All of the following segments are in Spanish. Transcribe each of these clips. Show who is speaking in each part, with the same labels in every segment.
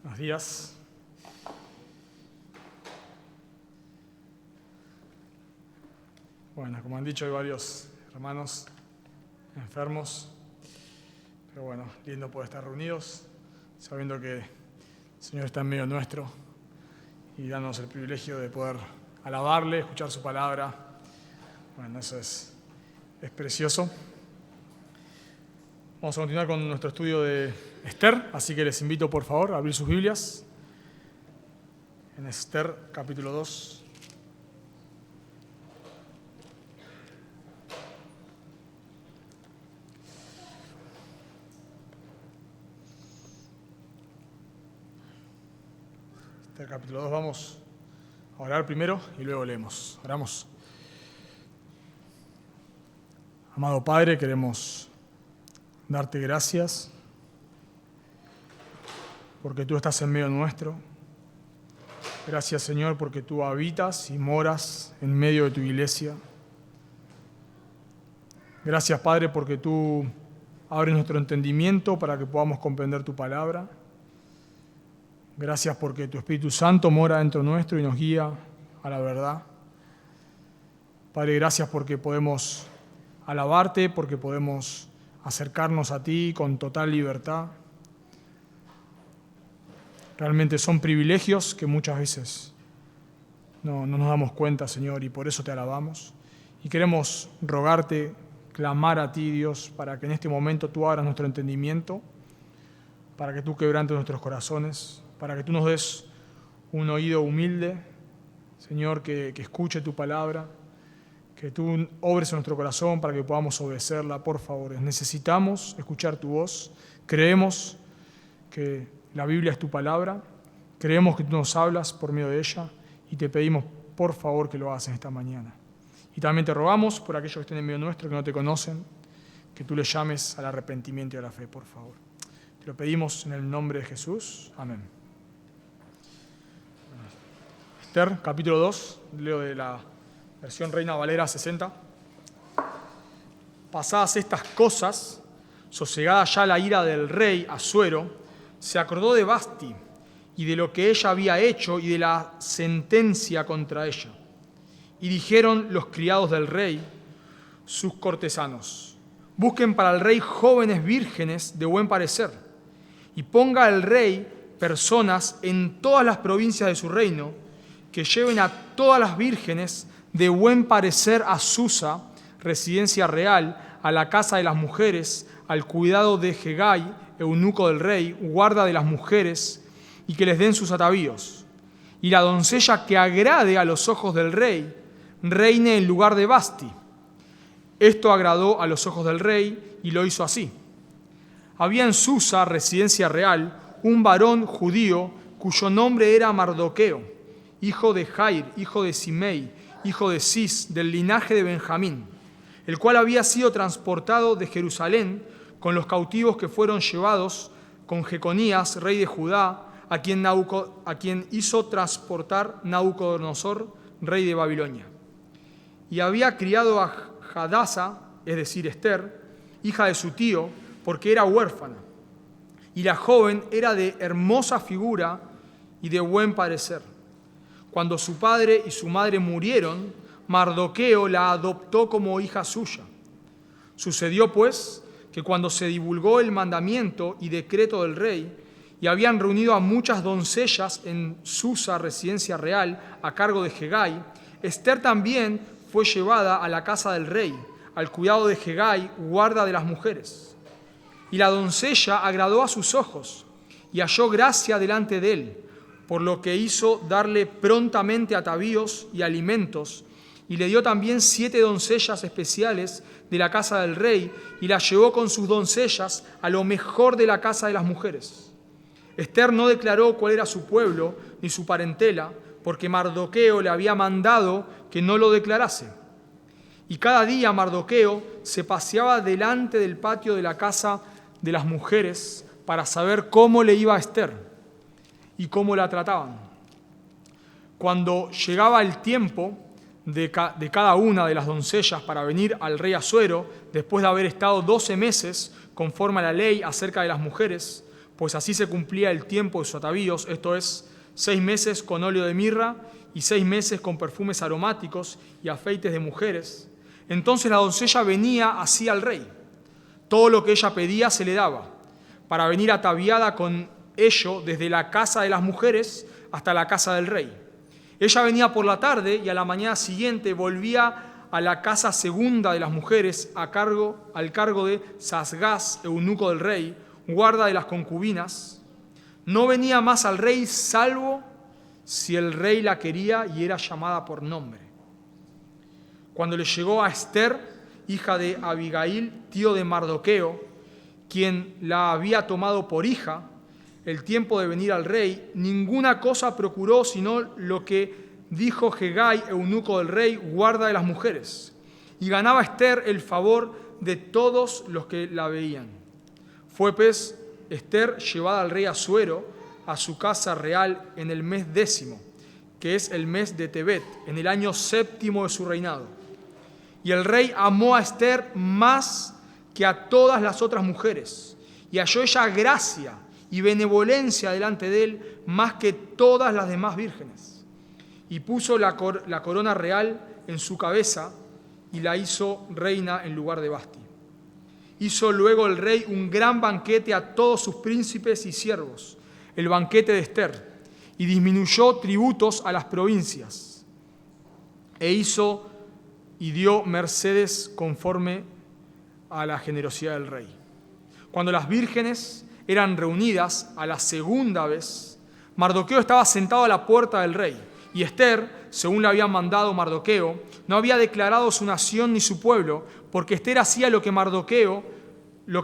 Speaker 1: Buenos días. Bueno, como han dicho, hay varios hermanos enfermos, pero bueno, lindo poder estar reunidos, sabiendo que el Señor está en medio nuestro y dándonos el privilegio de poder alabarle, escuchar su palabra. Bueno, eso es precioso. Vamos a continuar con nuestro estudio de Esther, así que les invito por favor a abrir sus Biblias en Esther capítulo 2. Esther capítulo 2, vamos a orar primero y luego leemos. Oramos. Amado Padre, queremos darte gracias porque tú estás en medio nuestro. Gracias, Señor, porque tú habitas y moras en medio de tu iglesia. Gracias, Padre, porque tú abres nuestro entendimiento para que podamos comprender tu palabra. Gracias porque tu Espíritu Santo mora dentro nuestro y nos guía a la verdad. Padre, gracias porque podemos alabarte, porque podemos acercarnos a ti con total libertad. Realmente son privilegios que muchas veces no nos damos cuenta, Señor, y por eso te alabamos. Y queremos rogarte, clamar a ti, Dios, para que en este momento tú abras nuestro entendimiento, para que tú quebrantes nuestros corazones, para que tú nos des un oído humilde, Señor, que escuche tu palabra, que tú obres en nuestro corazón para que podamos obedecerla, por favor. Necesitamos escuchar tu voz. Creemos que la Biblia es tu palabra. Creemos que tú nos hablas por medio de ella y te pedimos, por favor, que lo hagas en esta mañana. Y también te rogamos por aquellos que estén en medio nuestro, que no te conocen, que tú les llames al arrepentimiento y a la fe, por favor. Te lo pedimos en el nombre de Jesús. Amén. Esther, capítulo 2, leo de la versión Reina Valera 60. Pasadas estas cosas, sosegada ya la ira del rey Asuero, se acordó de Vasti y de lo que ella había hecho y de la sentencia contra ella. Y dijeron los criados del rey, sus cortesanos: busquen para el rey jóvenes vírgenes de buen parecer, y ponga el rey personas en todas las provincias de su reino, que lleven a todas las vírgenes de buen parecer a Susa, residencia real, a la casa de las mujeres, al cuidado de Hegai, eunuco del rey, guarda de las mujeres, y que les den sus atavíos. Y la doncella que agrade a los ojos del rey, reine en lugar de Vasti. Esto agradó a los ojos del rey, y lo hizo así. Había en Susa, residencia real, un varón judío cuyo nombre era Mardoqueo, hijo de Jair, hijo de Simei, hijo de Cis, del linaje de Benjamín, el cual había sido transportado de Jerusalén con los cautivos que fueron llevados con Jeconías, rey de Judá, a quien hizo transportar Nabucodonosor, rey de Babilonia. Y había criado a Hadasa, es decir, Esther, hija de su tío, porque era huérfana. Y la joven era de hermosa figura y de buen parecer. Cuando su padre y su madre murieron, Mardoqueo la adoptó como hija suya. Sucedió, pues, que cuando se divulgó el mandamiento y decreto del rey, y habían reunido a muchas doncellas en Susa, residencia real, a cargo de Hegai, Esther también fue llevada a la casa del rey, al cuidado de Hegai, guarda de las mujeres. Y la doncella agradó a sus ojos, y halló gracia delante de él, por lo que hizo darle prontamente atavíos y alimentos, y le dio también 7 doncellas especiales de la casa del rey, y las llevó con sus doncellas a lo mejor de la casa de las mujeres. Esther no declaró cuál era su pueblo ni su parentela, porque Mardoqueo le había mandado que no lo declarase. Y cada día Mardoqueo se paseaba delante del patio de la casa de las mujeres para saber cómo le iba a Esther y cómo la trataban. Cuando llegaba el tiempo de cada una de las doncellas para venir al rey Asuero, después de haber estado 12 meses conforme a la ley acerca de las mujeres, pues así se cumplía el tiempo de sus atavíos, esto es, 6 meses con óleo de mirra y 6 meses con perfumes aromáticos y afeites de mujeres. Entonces la doncella venía así al rey. Todo lo que ella pedía se le daba, para venir ataviada con ello desde la casa de las mujeres hasta la casa del rey. Ella venía por la tarde y a la mañana siguiente volvía a la casa segunda de las mujeres al cargo de Sasgás, eunuco del rey, guarda de las concubinas. No venía más al rey salvo si el rey la quería y era llamada por nombre. Cuando le llegó a Ester, hija de Abigail, tío de Mardoqueo, quien la había tomado por hija, el tiempo de venir al rey, ninguna cosa procuró sino lo que dijo Hegai, eunuco del rey, guarda de las mujeres. Y ganaba Ester el favor de todos los que la veían. Fue pues Ester llevada al rey Asuero a su casa real en el mes 10, que es el mes de Tebet, en el año 7 de su reinado. Y el rey amó a Ester más que a todas las otras mujeres, y halló ella gracia y benevolencia delante de él más que todas las demás vírgenes. Y puso la corona real en su cabeza y la hizo reina en lugar de Vasti. Hizo luego el rey un gran banquete a todos sus príncipes y siervos, el banquete de Ester, y disminuyó tributos a las provincias, e hizo y dio mercedes conforme a la generosidad del rey. Cuando las vírgenes eran reunidas a la segunda vez, Mardoqueo estaba sentado a la puerta del rey, y Ester, según le había mandado Mardoqueo, no había declarado su nación ni su pueblo, porque Ester hacía lo que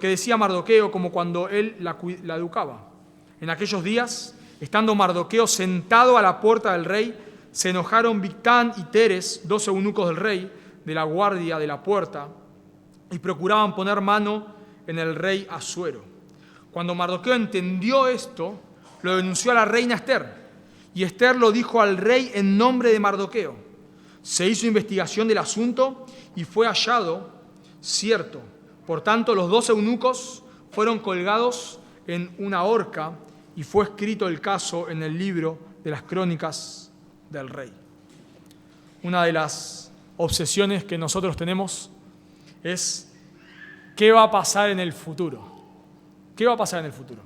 Speaker 1: decía Mardoqueo, como cuando él la educaba. En aquellos días, estando Mardoqueo sentado a la puerta del rey, se enojaron Bigtán y Teres, 2 eunucos del rey, de la guardia de la puerta, y procuraban poner mano en el rey Asuero. Cuando Mardoqueo entendió esto, lo denunció a la reina Ester, y Ester lo dijo al rey en nombre de Mardoqueo. Se hizo investigación del asunto y fue hallado cierto. Por tanto, los 2 eunucos fueron colgados en una horca y fue escrito el caso en el libro de las crónicas del rey. Una de las obsesiones que nosotros tenemos es ¿qué va a pasar en el futuro? ¿Qué va a pasar en el futuro?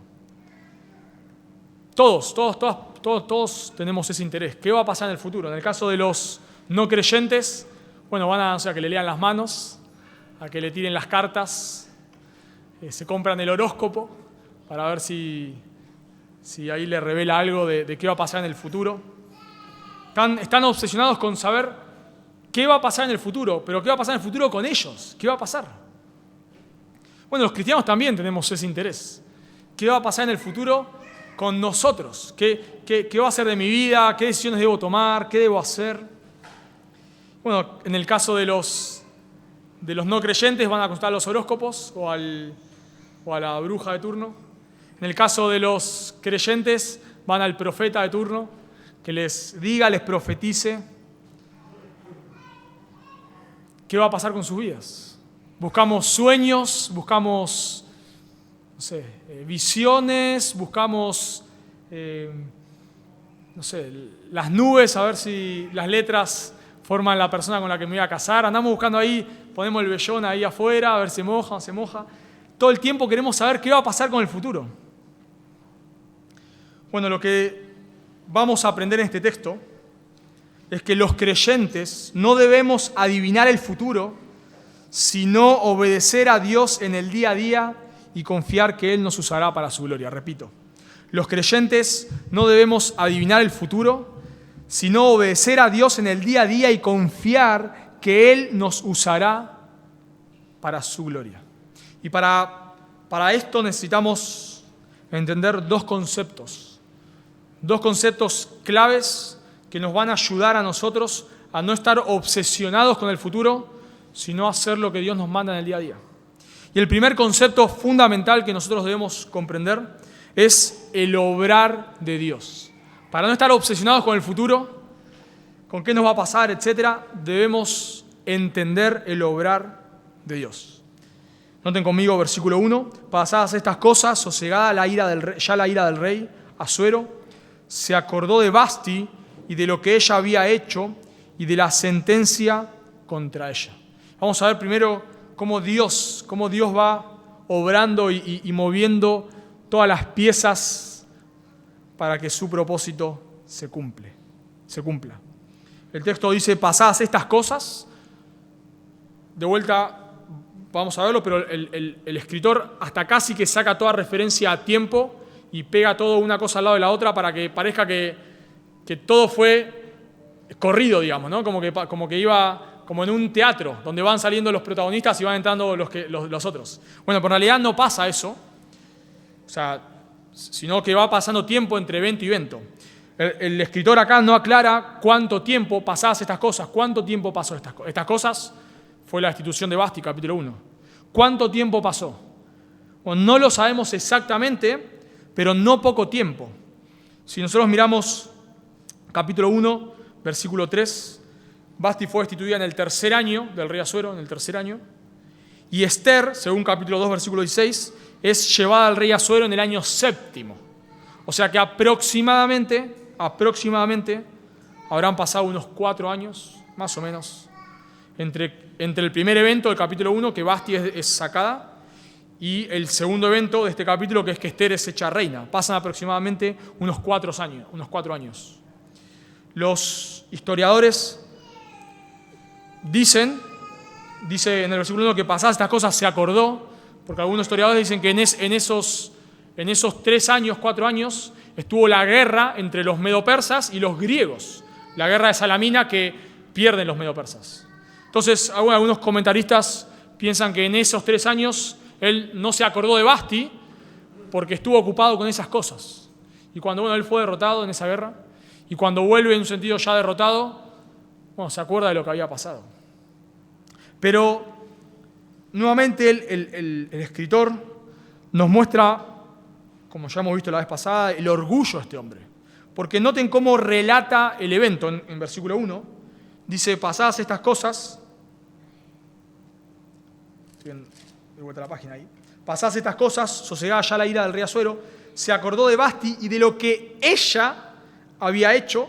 Speaker 1: Todos tenemos ese interés. ¿Qué va a pasar en el futuro? En el caso de los no creyentes, bueno, van a que le lean las manos, a que le tiren las cartas, se compran el horóscopo para ver si ahí le revela algo de qué va a pasar en el futuro. Están obsesionados con saber qué va a pasar en el futuro, pero qué va a pasar en el futuro con ellos, qué va a pasar. Bueno, los cristianos también tenemos ese interés. ¿Qué va a pasar en el futuro con nosotros? ¿Qué va a ser de mi vida? ¿Qué decisiones debo tomar? ¿Qué debo hacer? Bueno, en el caso de los no creyentes van a consultar los horóscopos o a la bruja de turno. En el caso de los creyentes van al profeta de turno que les diga, les profetice qué va a pasar con sus vidas. Buscamos sueños, buscamos visiones, buscamos las nubes, a ver si las letras forman la persona con la que me voy a casar. Andamos buscando ahí, ponemos el vellón ahí afuera, a ver si se moja o se moja. Todo el tiempo queremos saber qué va a pasar con el futuro. Bueno, lo que vamos a aprender en este texto es que los creyentes no debemos adivinar el futuro, sino obedecer a Dios en el día a día y confiar que Él nos usará para su gloria. Repito, los creyentes no debemos adivinar el futuro, sino obedecer a Dios en el día a día y confiar que Él nos usará para su gloria. Y para esto necesitamos entender dos conceptos claves que nos van a ayudar a nosotros a no estar obsesionados con el futuro, sino a hacer lo que Dios nos manda en el día a día. Y el primer concepto fundamental que nosotros debemos comprender es el obrar de Dios. Para no estar obsesionados con el futuro, con qué nos va a pasar, etc., debemos entender el obrar de Dios. Noten conmigo versículo 1. Pasadas estas cosas, sosegada la ira del rey Asuero, se acordó de Vasti y de lo que ella había hecho y de la sentencia contra ella. Vamos a ver primero cómo Dios va obrando y moviendo todas las piezas para que su propósito se cumpla. El texto dice, pasadas estas cosas. De vuelta vamos a verlo, pero el escritor hasta casi que saca toda referencia a tiempo y pega todo una cosa al lado de la otra para que parezca que todo fue corrido, digamos, ¿no? Como que iba como en un teatro, donde van saliendo los protagonistas y van entrando los otros. Bueno, pero en realidad no pasa eso, o sea, sino que va pasando tiempo entre evento y evento. El escritor acá no aclara cuánto tiempo pasadas estas cosas, cuánto tiempo pasó estas cosas. Fue la destitución de Vasti, capítulo 1. ¿Cuánto tiempo pasó? Bueno, no lo sabemos exactamente, pero no poco tiempo. Si nosotros miramos capítulo 1, versículo 3, Vasti fue destituida en el tercer año del rey Asuero, en el tercer año. Y Esther, según capítulo 2, versículo 16, es llevada al rey Asuero en el año séptimo. O sea que aproximadamente habrán pasado unos 4 años, más o menos, entre el primer evento del capítulo 1, que Vasti es sacada, y el segundo evento de este capítulo, que es que Esther es hecha reina. Pasan aproximadamente unos 4 años. Los historiadores dice en el versículo 1 que pasadas estas cosas se acordó, porque algunos historiadores dicen que en esos 3 años, 4 años, estuvo la guerra entre los medopersas y los griegos, la guerra de Salamina que pierden los medopersas. Entonces, algunos comentaristas piensan que en esos 3 años él no se acordó de Vasti porque estuvo ocupado con esas cosas. Y cuando él fue derrotado en esa guerra, y cuando vuelve en un sentido ya derrotado, se acuerda de lo que había pasado. Pero, nuevamente, el escritor nos muestra, como ya hemos visto la vez pasada, el orgullo de este hombre. Porque noten cómo relata el evento en versículo 1. Dice, pasadas estas cosas, estoy de vuelta a la página ahí, pasadas estas cosas, sosegada ya la ira del rey Asuero, se acordó de Vasti y de lo que ella había hecho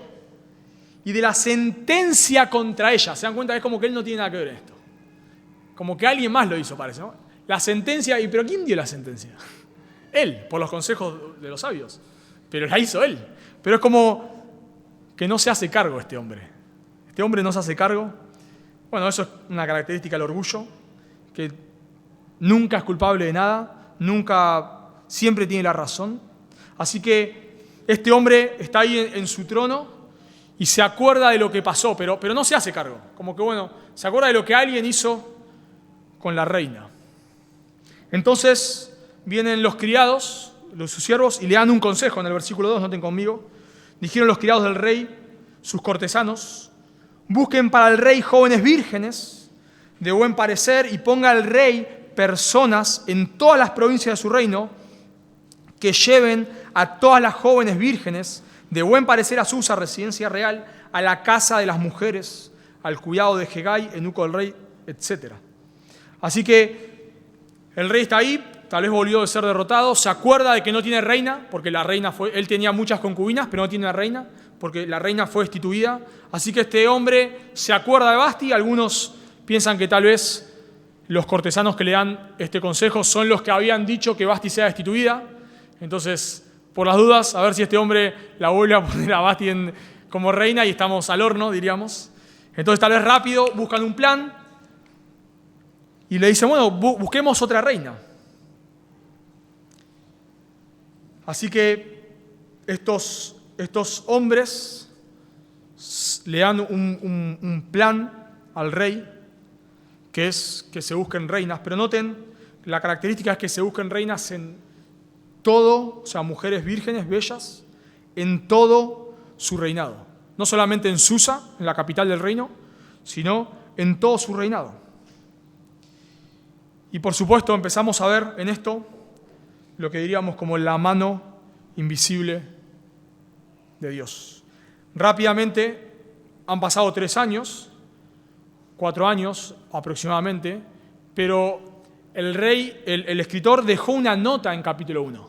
Speaker 1: y de la sentencia contra ella. ¿Se dan cuenta? Es como que él no tiene nada que ver en esto. Como que alguien más lo hizo, parece, ¿no? La sentencia, ¿pero quién dio la sentencia? Él, por los consejos de los sabios. Pero la hizo él. Pero es como que no se hace cargo este hombre. Este hombre no se hace cargo. Bueno, eso es una característica del orgullo, que nunca es culpable de nada, siempre tiene la razón. Así que este hombre está ahí en su trono y se acuerda de lo que pasó, pero no se hace cargo. Como que, se acuerda de lo que alguien hizo con la reina. Entonces vienen los criados, sus siervos, y le dan un consejo en el versículo 2, noten conmigo. Dijeron los criados del rey, sus cortesanos, busquen para el rey jóvenes vírgenes de buen parecer y ponga al rey personas en todas las provincias de su reino que lleven a todas las jóvenes vírgenes de buen parecer a Susa, residencia real, a la casa de las mujeres, al cuidado de Hegai, eunuco del rey, etc. Así que el rey está ahí, tal vez volvió de ser derrotado, se acuerda de que no tiene reina, porque él tenía muchas concubinas, pero no tiene una reina, porque la reina fue destituida. Así que este hombre se acuerda de Vasti. Algunos piensan que tal vez los cortesanos que le dan este consejo son los que habían dicho que Vasti sea destituida. Entonces, por las dudas, a ver si este hombre la vuelve a poner a Vasti como reina y estamos al horno, diríamos. Entonces, tal vez rápido buscan un plan y le dicen, busquemos otra reina. Así que estos hombres le dan un plan al rey, que es que se busquen reinas. Pero noten, la característica es que se busquen reinas en todo, o sea, mujeres vírgenes, bellas, en todo su reinado. No solamente en Susa, en la capital del reino, sino en todo su reinado. Y por supuesto empezamos a ver en esto lo que diríamos como la mano invisible de Dios. Rápidamente han pasado 3 años, 4 años aproximadamente, pero el escritor dejó una nota en capítulo 1.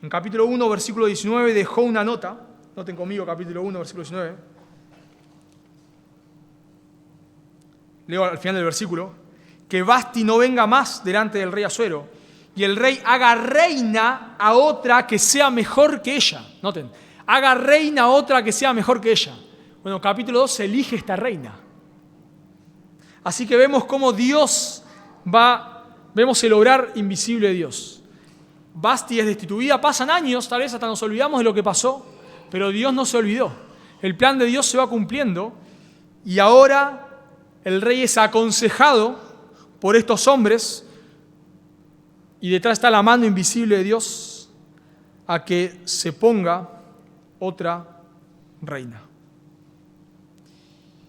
Speaker 1: En capítulo 1, versículo 19, dejó una nota. Noten conmigo capítulo 1, versículo 19. Leo al final del versículo. Que Vasti no venga más delante del rey Asuero y el rey haga reina a otra que sea mejor que ella. Noten, haga reina a otra que sea mejor que ella. Bueno, capítulo 2 se elige esta reina. Así que vemos cómo vemos el obrar invisible de Dios. Vasti es destituida, pasan años, tal vez hasta nos olvidamos de lo que pasó, pero Dios no se olvidó. El plan de Dios se va cumpliendo y ahora el rey es aconsejado por estos hombres y detrás está la mano invisible de Dios a que se ponga otra reina.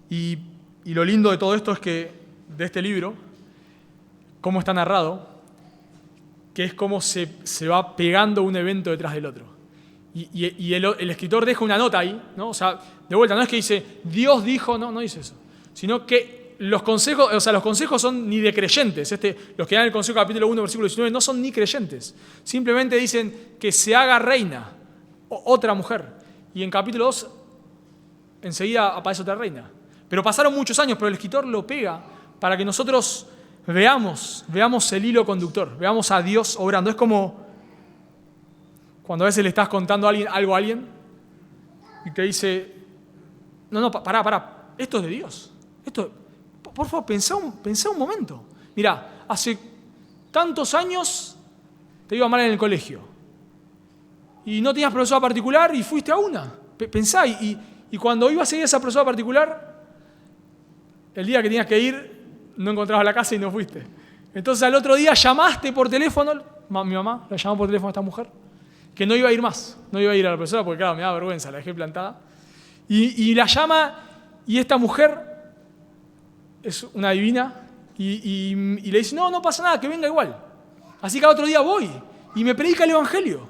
Speaker 1: Y lo lindo de todo esto es que, de este libro, cómo está narrado, que es cómo se va pegando un evento detrás del otro. Y el escritor deja una nota ahí, ¿no? O sea, de vuelta, no es que dice, Dios dijo, no dice eso, sino que los consejos son ni de creyentes. Los que dan el consejo capítulo 1, versículo 19, no son ni creyentes. Simplemente dicen que se haga reina, otra mujer. Y en capítulo 2, enseguida aparece otra reina. Pero pasaron muchos años, pero el escritor lo pega para que nosotros veamos el hilo conductor, veamos a Dios obrando. Es como cuando a veces le estás contando algo a alguien y te dice, no, pará, esto es de Dios. Por favor, pensá un momento. Mirá, hace tantos años te iba mal en el colegio y no tenías profesora particular y fuiste a una. Pensá, y cuando ibas a ir a esa profesora particular, el día que tenías que ir, no encontrabas la casa y no fuiste. Entonces al otro día llamaste por teléfono, mi mamá la llamó por teléfono a esta mujer, que no iba a ir más, no iba a ir a la profesora porque claro, me da vergüenza, la dejé plantada. Y la llama y esta mujer es una divina y le dice, no pasa nada, que venga igual. Así que al otro día voy y me predica el Evangelio.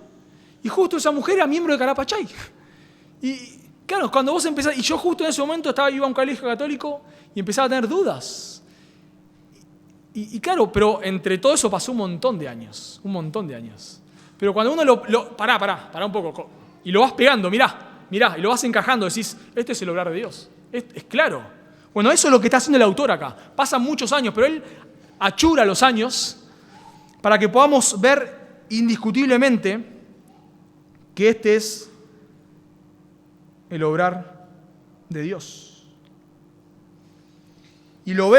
Speaker 1: Y justo esa mujer era miembro de Carapachay. Y claro, cuando vos empezás, y yo justo en ese momento iba a un colegio católico y empezaba a tener dudas. Y claro, pero entre todo eso pasó un montón de años. Pero cuando uno pará un poco, y lo vas pegando, mirá, y lo vas encajando, decís, este es el obrar de Dios. Es claro. Bueno, eso es lo que está haciendo el autor acá. Pasan muchos años, pero él achura los años para que podamos ver indiscutiblemente que este es el obrar de Dios. Y lo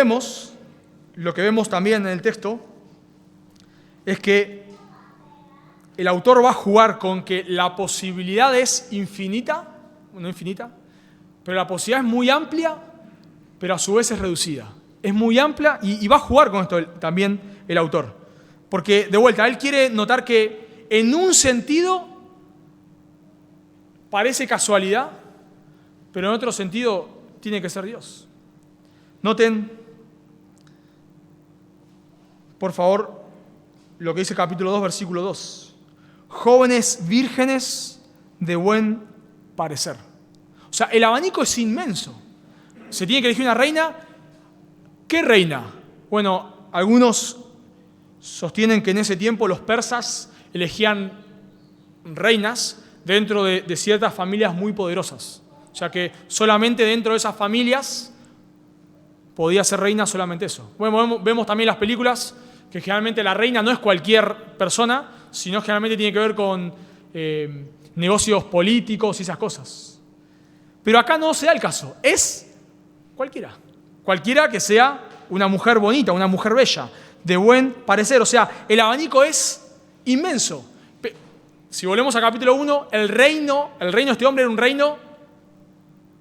Speaker 1: que vemos también en el texto, es que el autor va a jugar con que la posibilidad es infinita, no infinita, pero la posibilidad es muy amplia, pero a su vez es reducida. Es muy amplia y va a jugar con esto también el autor. Porque, de vuelta, él quiere notar que en un sentido parece casualidad, pero en otro sentido tiene que ser Dios. Noten, por favor, lo que dice capítulo 2, versículo 2. Jóvenes vírgenes de buen parecer. O sea, el abanico es inmenso. Se tiene que elegir una reina. ¿Qué reina? Bueno, algunos sostienen que en ese tiempo los persas elegían reinas dentro de ciertas familias muy poderosas. O sea que solamente dentro de esas familias podía ser reina solamente eso. Bueno, vemos también las películas que generalmente la reina no es cualquier persona, sino generalmente tiene que ver con negocios políticos y esas cosas. Pero acá no se da el caso, es cualquiera. Cualquiera que sea una mujer bonita, una mujer bella, de buen parecer. O sea, el abanico es inmenso. Si volvemos a capítulo 1, el reino de este hombre era un reino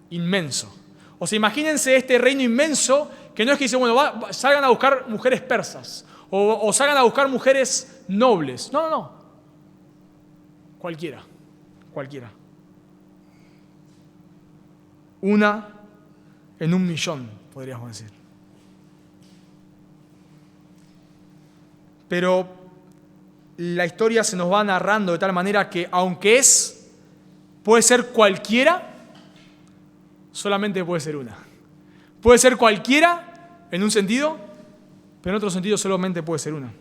Speaker 1: inmenso. O sea, imagínense este reino inmenso que no es que dice, bueno, salgan a buscar mujeres persas o salgan a buscar mujeres nobles. No. Cualquiera. Una en 1.000.000, podríamos decir. Pero la historia se nos va narrando de tal manera que aunque puede ser cualquiera, solamente puede ser una. Puede ser cualquiera en un sentido, pero en otro sentido solamente puede ser una.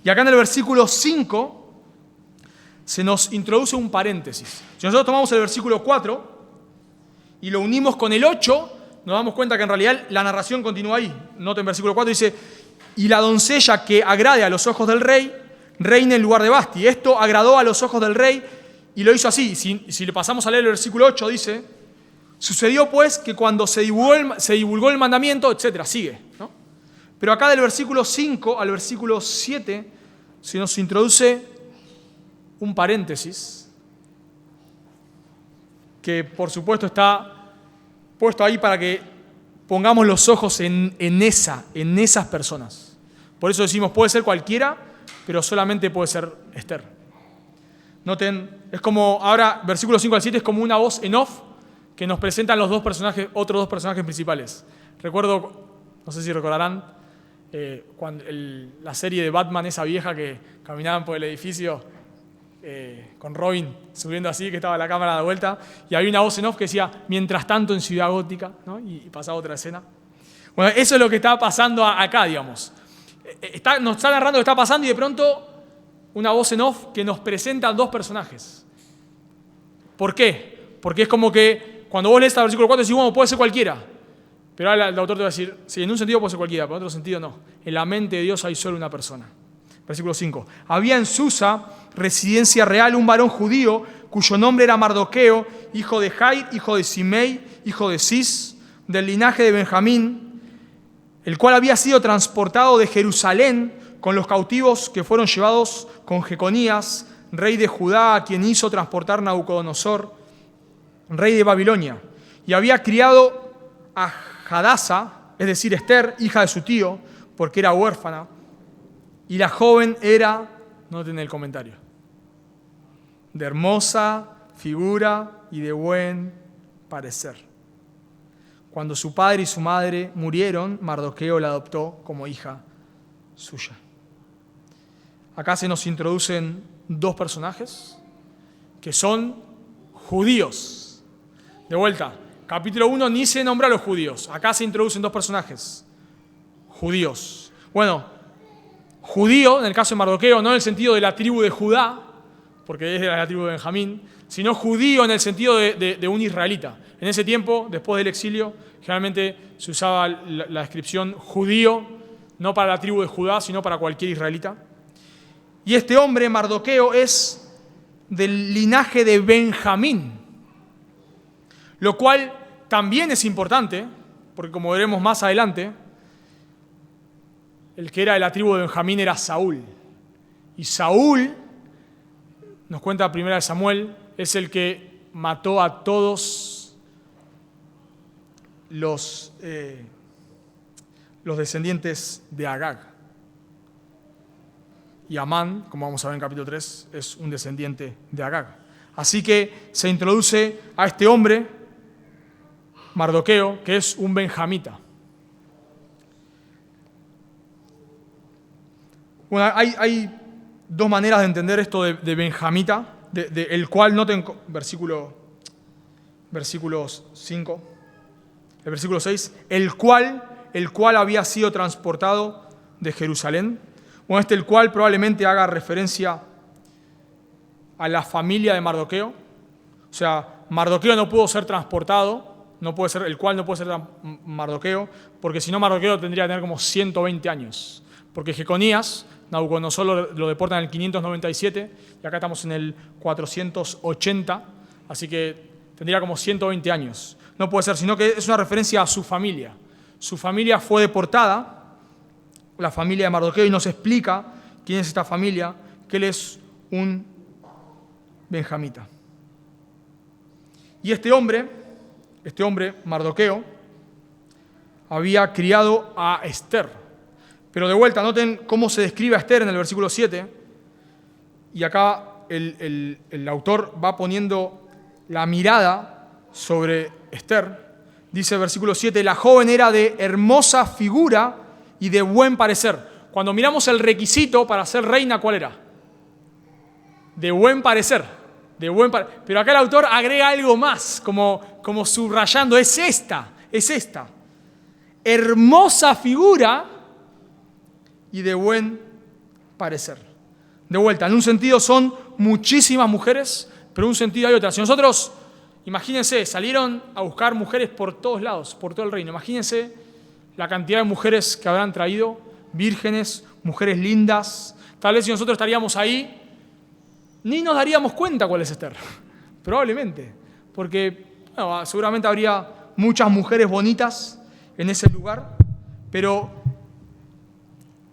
Speaker 1: Y acá en el versículo 5 se nos introduce un paréntesis. Si nosotros tomamos el versículo 4 y lo unimos con el 8, nos damos cuenta que en realidad la narración continúa ahí. Noten, versículo 4 dice: y la doncella que agrade a los ojos del rey, reina en lugar de Vasti. Esto agradó a los ojos del rey y lo hizo así. Si le pasamos a leer el versículo 8, dice: sucedió pues que cuando se divulgó el mandamiento, etc. Sigue, ¿no? Pero acá del versículo 5 al versículo 7 se nos introduce un paréntesis que por supuesto está puesto ahí para que pongamos los ojos en esas personas. Por eso decimos, puede ser cualquiera, pero solamente puede ser Esther. Noten, es como, ahora, versículo 5 al 7 es como una voz en off que nos presentan los otros dos personajes principales. Recuerdo, no sé si recordarán, cuando la serie de Batman, esa vieja que caminaban por el edificio con Robin subiendo así, que estaba la cámara de vuelta, y había una voz en off que decía, mientras tanto en Ciudad Gótica, ¿no? Y pasaba otra escena. Bueno, eso es lo que está pasando acá, digamos. Nos está narrando lo que está pasando y de pronto una voz en off que nos presenta dos personajes. ¿Por qué? Porque es como que cuando vos lees el versículo 4 decís, bueno, puede ser cualquiera. Pero ahora el autor te va a decir, sí, en un sentido puede ser cualquiera, pero en otro sentido no. En la mente de Dios hay solo una persona. Versículo 5. Había en Susa, residencia real, un varón judío cuyo nombre era Mardoqueo, hijo de Jair, hijo de Simei, hijo de Cis, del linaje de Benjamín, el cual había sido transportado de Jerusalén con los cautivos que fueron llevados con Jeconías, rey de Judá, a quien hizo transportar Nabucodonosor, rey de Babilonia. Y había criado a Hadasa, es decir, Esther, hija de su tío, porque era huérfana. Y la joven era, noten el comentario, de hermosa figura y de buen parecer. Cuando su padre y su madre murieron, Mardoqueo la adoptó como hija suya. Acá se nos introducen dos personajes que son judíos. De vuelta, capítulo 1 ni se nombra a los judíos. Acá se introducen dos personajes judíos. Bueno, judío, en el caso de Mardoqueo, no en el sentido de la tribu de Judá, porque es de la tribu de Benjamín, sino judío en el sentido de un israelita. En ese tiempo, después del exilio, generalmente se usaba la descripción judío, no para la tribu de Judá, sino para cualquier israelita. Y este hombre, Mardoqueo, es del linaje de Benjamín, lo cual también es importante, porque como veremos más adelante, el que era de la tribu de Benjamín era Saúl. Y Saúl, nos cuenta 1 Samuel, es el que mató a todos los descendientes de Agag. Y Amán, como vamos a ver en capítulo 3, es un descendiente de Agag. Así que se introduce a este hombre, Mardoqueo, que es un benjamita. Bueno, hay dos maneras de entender esto de benjamita, el cual, noten versículo 5, el versículo 6, el cual había sido transportado de Jerusalén. Bueno, el cual probablemente haga referencia a la familia de Mardoqueo. O sea, Mardoqueo no pudo ser transportado, el cual no puede ser Mardoqueo, porque si no Mardoqueo tendría que tener como 120 años. Porque Jeconías, Nabucodonosor lo deporta en el 597 y acá estamos en el 480, así que tendría como 120 años. No puede ser, sino que es una referencia a su familia. Su familia fue deportada, la familia de Mardoqueo, y nos explica quién es esta familia, que él es un benjamita. Y este hombre, Mardoqueo, había criado a Esther. Pero de vuelta, noten cómo se describe a Esther en el versículo 7. Y acá el autor va poniendo la mirada sobre Esther. Dice el versículo 7, la joven era de hermosa figura y de buen parecer. Cuando miramos el requisito para ser reina, ¿cuál era? De buen parecer. Pero acá el autor agrega algo más, como subrayando, es esta. Hermosa figura y de buen parecer. De vuelta, en un sentido son muchísimas mujeres, pero en un sentido hay otras. Si nosotros, imagínense, salieron a buscar mujeres por todos lados, por todo el reino. Imagínense la cantidad de mujeres que habrán traído, vírgenes, mujeres lindas. Tal vez si nosotros estaríamos ahí, ni nos daríamos cuenta cuál es Esther. Probablemente. Porque bueno, seguramente habría muchas mujeres bonitas en ese lugar, pero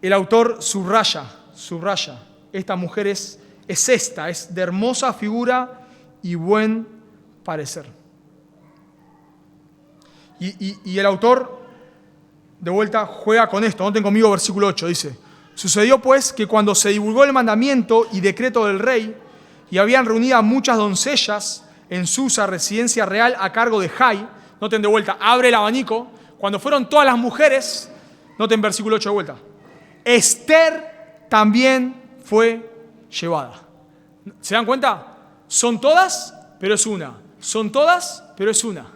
Speaker 1: el autor subraya, esta mujer es de hermosa figura y buen parecer. Y el autor, de vuelta, juega con esto. Noten conmigo versículo 8, dice: sucedió pues que cuando se divulgó el mandamiento y decreto del rey, y habían reunido a muchas doncellas en Susa, residencia real, a cargo de Jai. Noten de vuelta, abre el abanico. Cuando fueron todas las mujeres, noten versículo 8 de vuelta, Esther también fue llevada. ¿Se dan cuenta? Son todas, pero es una. Son todas, pero es una.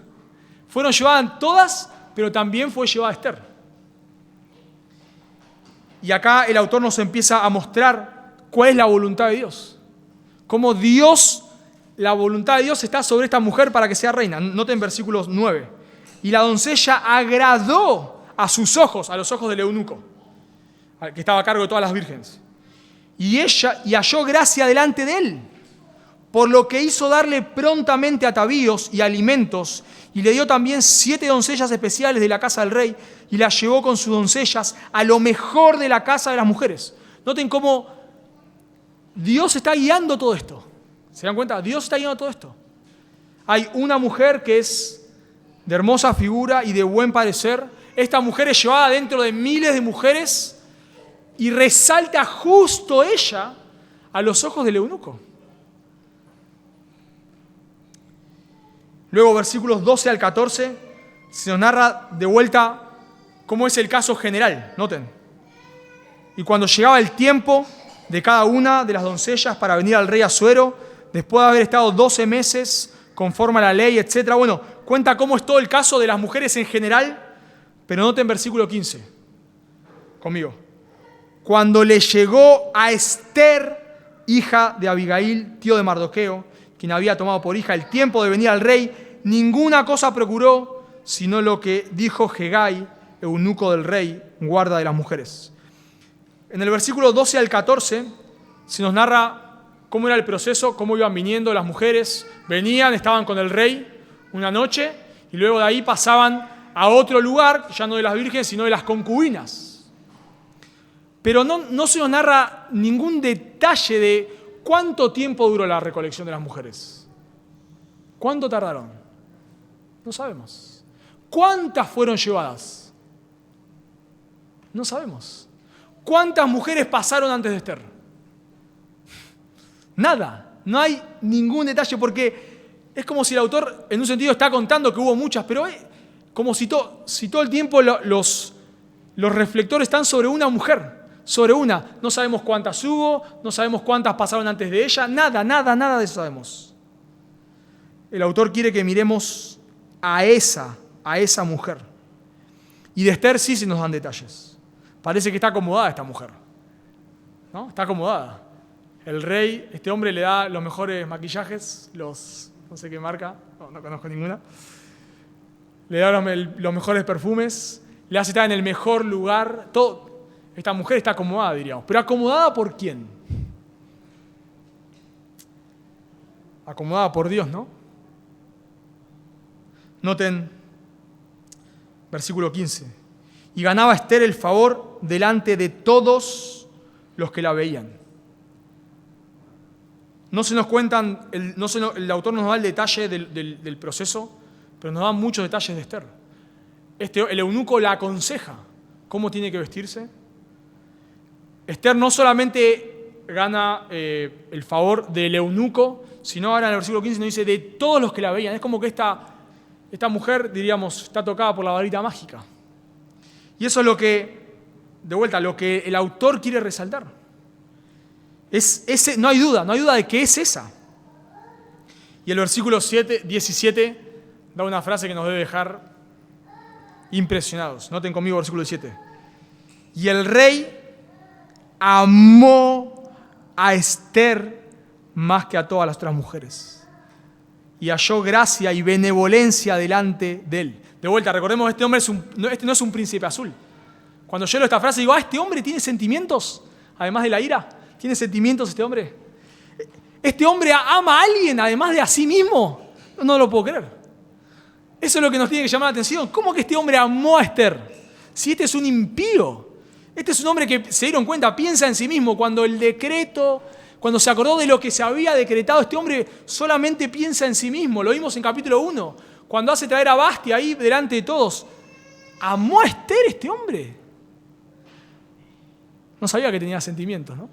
Speaker 1: Fueron llevadas todas, pero también fue llevada Esther. Y acá el autor nos empieza a mostrar cuál es la voluntad de Dios. Cómo la voluntad de Dios está sobre esta mujer para que sea reina. Noten versículos 9. Y la doncella agradó a sus ojos, a los ojos del eunuco, que estaba a cargo de todas las vírgenes. Y halló gracia delante de él, por lo que hizo darle prontamente atavíos y alimentos, y le dio también 7 doncellas especiales de la casa del rey, y las llevó con sus doncellas a lo mejor de la casa de las mujeres. Noten cómo Dios está guiando todo esto. ¿Se dan cuenta? Dios está guiando todo esto. Hay una mujer que es de hermosa figura y de buen parecer. Esta mujer es llevada dentro de miles de mujeres y resalta justo ella a los ojos del eunuco. Luego, versículos 12 al 14, se nos narra de vuelta cómo es el caso general. Noten. Y cuando llegaba el tiempo de cada una de las doncellas para venir al rey Asuero, después de haber estado 12 meses conforme a la ley, etc. Bueno, cuenta cómo es todo el caso de las mujeres en general, pero noten versículo 15. Conmigo. Cuando le llegó a Esther, hija de Abigail, tío de Mardoqueo, quien había tomado por hija el tiempo de venir al rey, ninguna cosa procuró, sino lo que dijo Hegai, eunuco del rey, guarda de las mujeres. En el versículo 12 al 14 se nos narra cómo era el proceso, cómo iban viniendo las mujeres, venían, estaban con el rey una noche, y luego de ahí pasaban a otro lugar, ya no de las vírgenes, sino de las concubinas. Pero no se nos narra ningún detalle de cuánto tiempo duró la recolección de las mujeres. ¿Cuánto tardaron? No sabemos. ¿Cuántas fueron llevadas? No sabemos. ¿Cuántas mujeres pasaron antes de Esther? Nada. No hay ningún detalle porque es como si el autor en un sentido está contando que hubo muchas, pero es como si todo el tiempo los reflectores están sobre una mujer, sobre una. No sabemos cuántas hubo, no sabemos cuántas pasaron antes de ella, nada de eso sabemos. El autor quiere que miremos a esa mujer. Y de Esther sí se nos dan detalles. Parece que está acomodada esta mujer, ¿no? Está acomodada. El rey, este hombre le da los mejores maquillajes, no sé qué marca, no conozco ninguna. Le da los mejores perfumes, le hace estar en el mejor lugar. Todo. Esta mujer está acomodada, diríamos. ¿Pero acomodada por quién? Acomodada por Dios, ¿no? Noten, versículo 15. Y ganaba Esther el favor delante de todos los que la veían. No se nos cuentan, el autor nos da el detalle del proceso, pero nos da muchos detalles de Esther. El eunuco la aconseja cómo tiene que vestirse. Esther no solamente gana el favor del eunuco, sino ahora en el versículo 15 nos dice de todos los que la veían. Es como que esta mujer, diríamos, está tocada por la varita mágica. Y eso es lo que el autor quiere resaltar. No hay duda de que es esa. Y el versículo 17 da una frase que nos debe dejar impresionados. Noten conmigo el versículo 17. Y el rey amó a Esther más que a todas las otras mujeres y halló gracia y benevolencia delante de él. De vuelta, recordemos, este hombre este no es un príncipe azul. Cuando yo leo esta frase digo, este hombre tiene sentimientos, además de la ira. ¿Tiene sentimientos este hombre? ¿Este hombre ama a alguien además de a sí mismo? No lo puedo creer. Eso es lo que nos tiene que llamar la atención. ¿Cómo que este hombre amó a Esther? Si este es un impío. Este es un hombre que, se dieron cuenta, piensa en sí mismo. Cuando se acordó de lo que se había decretado, este hombre solamente piensa en sí mismo. Lo vimos en capítulo 1, cuando hace traer a Vasti ahí delante de todos. ¿Amó a Esther este hombre? No sabía que tenía sentimientos, ¿no?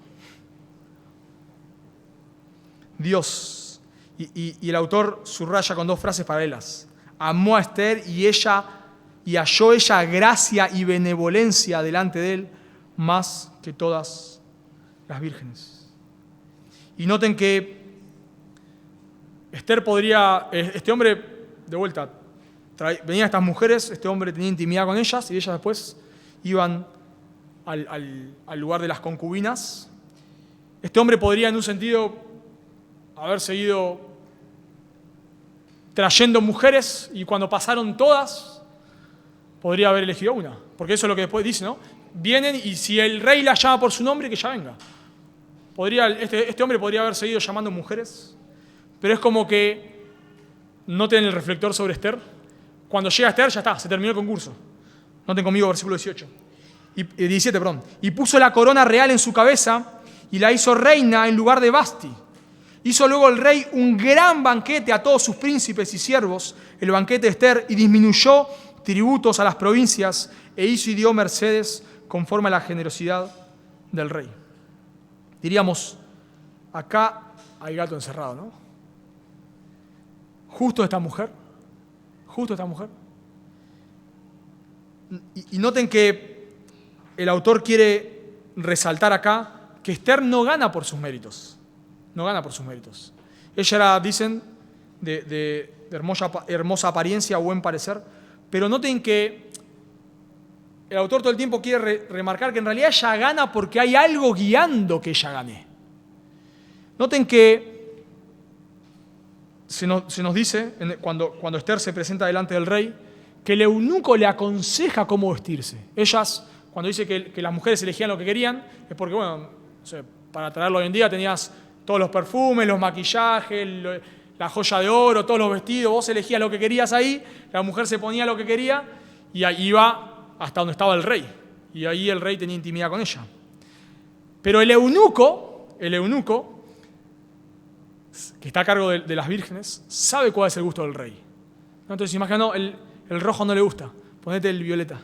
Speaker 1: Dios, y el autor subraya con 2 frases paralelas. Amó a Esther y halló ella gracia y benevolencia delante de él más que todas las vírgenes. Y noten que este hombre, de vuelta, venían estas mujeres, este hombre tenía intimidad con ellas y ellas después iban al lugar de las concubinas. Este hombre podría, en un sentido, haber seguido trayendo mujeres y cuando pasaron todas, podría haber elegido una. Porque eso es lo que después dice, ¿no? Vienen y si el rey la llama por su nombre, que ya venga. Este hombre podría haber seguido llamando mujeres, pero es como que no tienen el reflector sobre Esther. Cuando llega Esther, ya está, se terminó el concurso. Noten conmigo versículo 17. Y puso la corona real en su cabeza y la hizo reina en lugar de Vasti. Hizo luego el rey un gran banquete a todos sus príncipes y siervos, el banquete de Esther, y disminuyó tributos a las provincias, e hizo y dio mercedes conforme a la generosidad del rey. Diríamos, acá hay gato encerrado, ¿no? Justo esta mujer. Y noten que el autor quiere resaltar acá que Esther no gana por sus méritos. Ella era, dicen, de hermosa apariencia, buen parecer, pero noten que el autor todo el tiempo quiere remarcar que en realidad ella gana porque hay algo guiando que ella gane. Noten que se nos dice, cuando Esther se presenta delante del rey, que el eunuco le aconseja cómo vestirse. Ellas, cuando dice que las mujeres elegían lo que querían, es porque, bueno, no sé, para traerlo hoy en día tenías todos los perfumes, los maquillajes, la joya de oro, todos los vestidos, vos elegías lo que querías ahí, la mujer se ponía lo que quería y ahí iba hasta donde estaba el rey. Y ahí el rey tenía intimidad con ella. Pero el eunuco, que está a cargo de las vírgenes, sabe cuál es el gusto del rey. Entonces, imagina, el rojo no le gusta, ponete el violeta.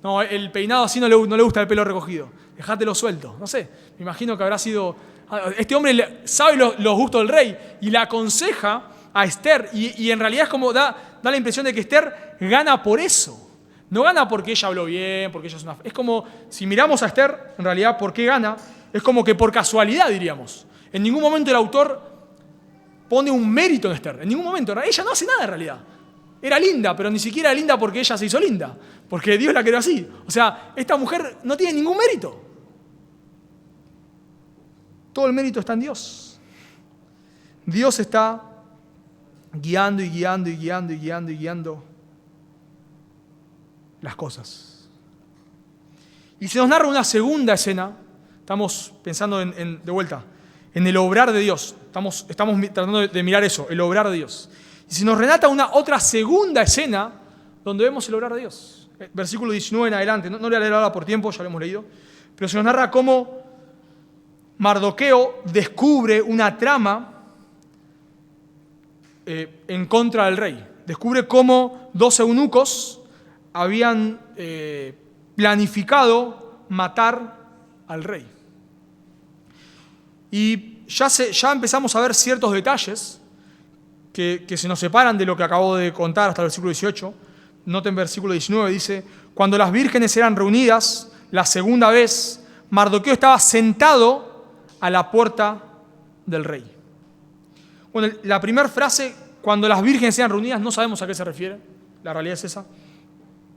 Speaker 1: No, el peinado así no le gusta el pelo recogido, dejátelo suelto. No sé, me imagino que habrá sido... Este hombre sabe los gustos del rey y le aconseja a Esther y en realidad es como da la impresión de que Esther gana por eso. No gana porque ella habló bien, porque ella es una... Es como, si miramos a Esther, en realidad, ¿por qué gana? Es como que por casualidad, diríamos. En ningún momento el autor pone un mérito en Esther. En ningún momento. Ella no hace nada en realidad. Era linda, pero ni siquiera era linda porque ella se hizo linda. Porque Dios la creó así. O sea, esta mujer no tiene ningún mérito. Todo el mérito está en Dios. Dios está guiando las cosas. Y se nos narra una segunda escena. Estamos pensando de vuelta en el obrar de Dios. Estamos tratando de mirar eso, el obrar de Dios. Y se nos relata otra segunda escena donde vemos el obrar de Dios. Versículo 19 en adelante. No voy a leer ahora por tiempo, ya lo hemos leído. Pero se nos narra cómo Mardoqueo descubre una trama en contra del rey. Descubre cómo 2 eunucos habían planificado matar al rey. Y ya empezamos a ver ciertos detalles que se nos separan de lo que acabo de contar hasta el versículo 18. Noten versículo 19, dice: cuando las vírgenes eran reunidas la segunda vez, Mardoqueo estaba sentado a la puerta del rey. Bueno, la primera frase, cuando las vírgenes eran reunidas, no sabemos a qué se refiere. La realidad es esa.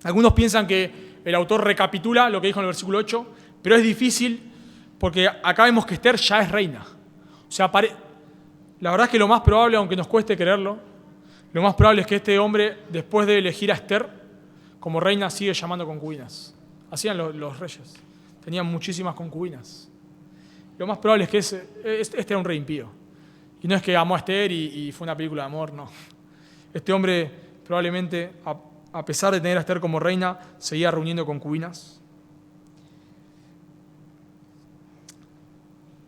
Speaker 1: Algunos piensan que el autor recapitula lo que dijo en el versículo 8, pero es difícil Porque acá vemos que Esther ya es reina. O sea, la verdad es que lo más probable, aunque nos cueste creerlo, lo más probable es que este hombre, después de elegir a Esther como reina, sigue llamando concubinas. Hacían los reyes. Tenían muchísimas concubinas. Lo más probable es que este era un rey impío. Y no es que amó a Esther y fue una película de amor, no. Este hombre probablemente, a pesar de tener a Esther como reina, seguía reuniendo concubinas.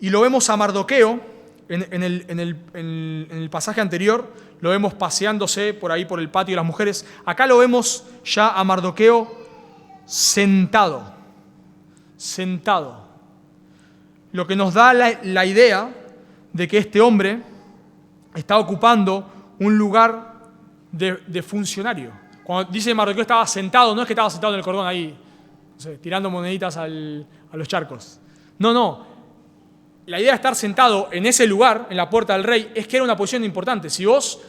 Speaker 1: Y lo vemos a Mardoqueo, en el pasaje anterior, lo vemos paseándose por ahí por el patio de las mujeres. Acá lo vemos ya a Mardoqueo sentado. Lo que nos da la idea de que este hombre está ocupando un lugar de funcionario. Cuando dice Mardoqueo estaba sentado, no es que estaba sentado en el cordón ahí, no sé, tirando moneditas a los charcos. No. La idea de estar sentado en ese lugar, en la puerta del rey, es que era una posición importante. Si vos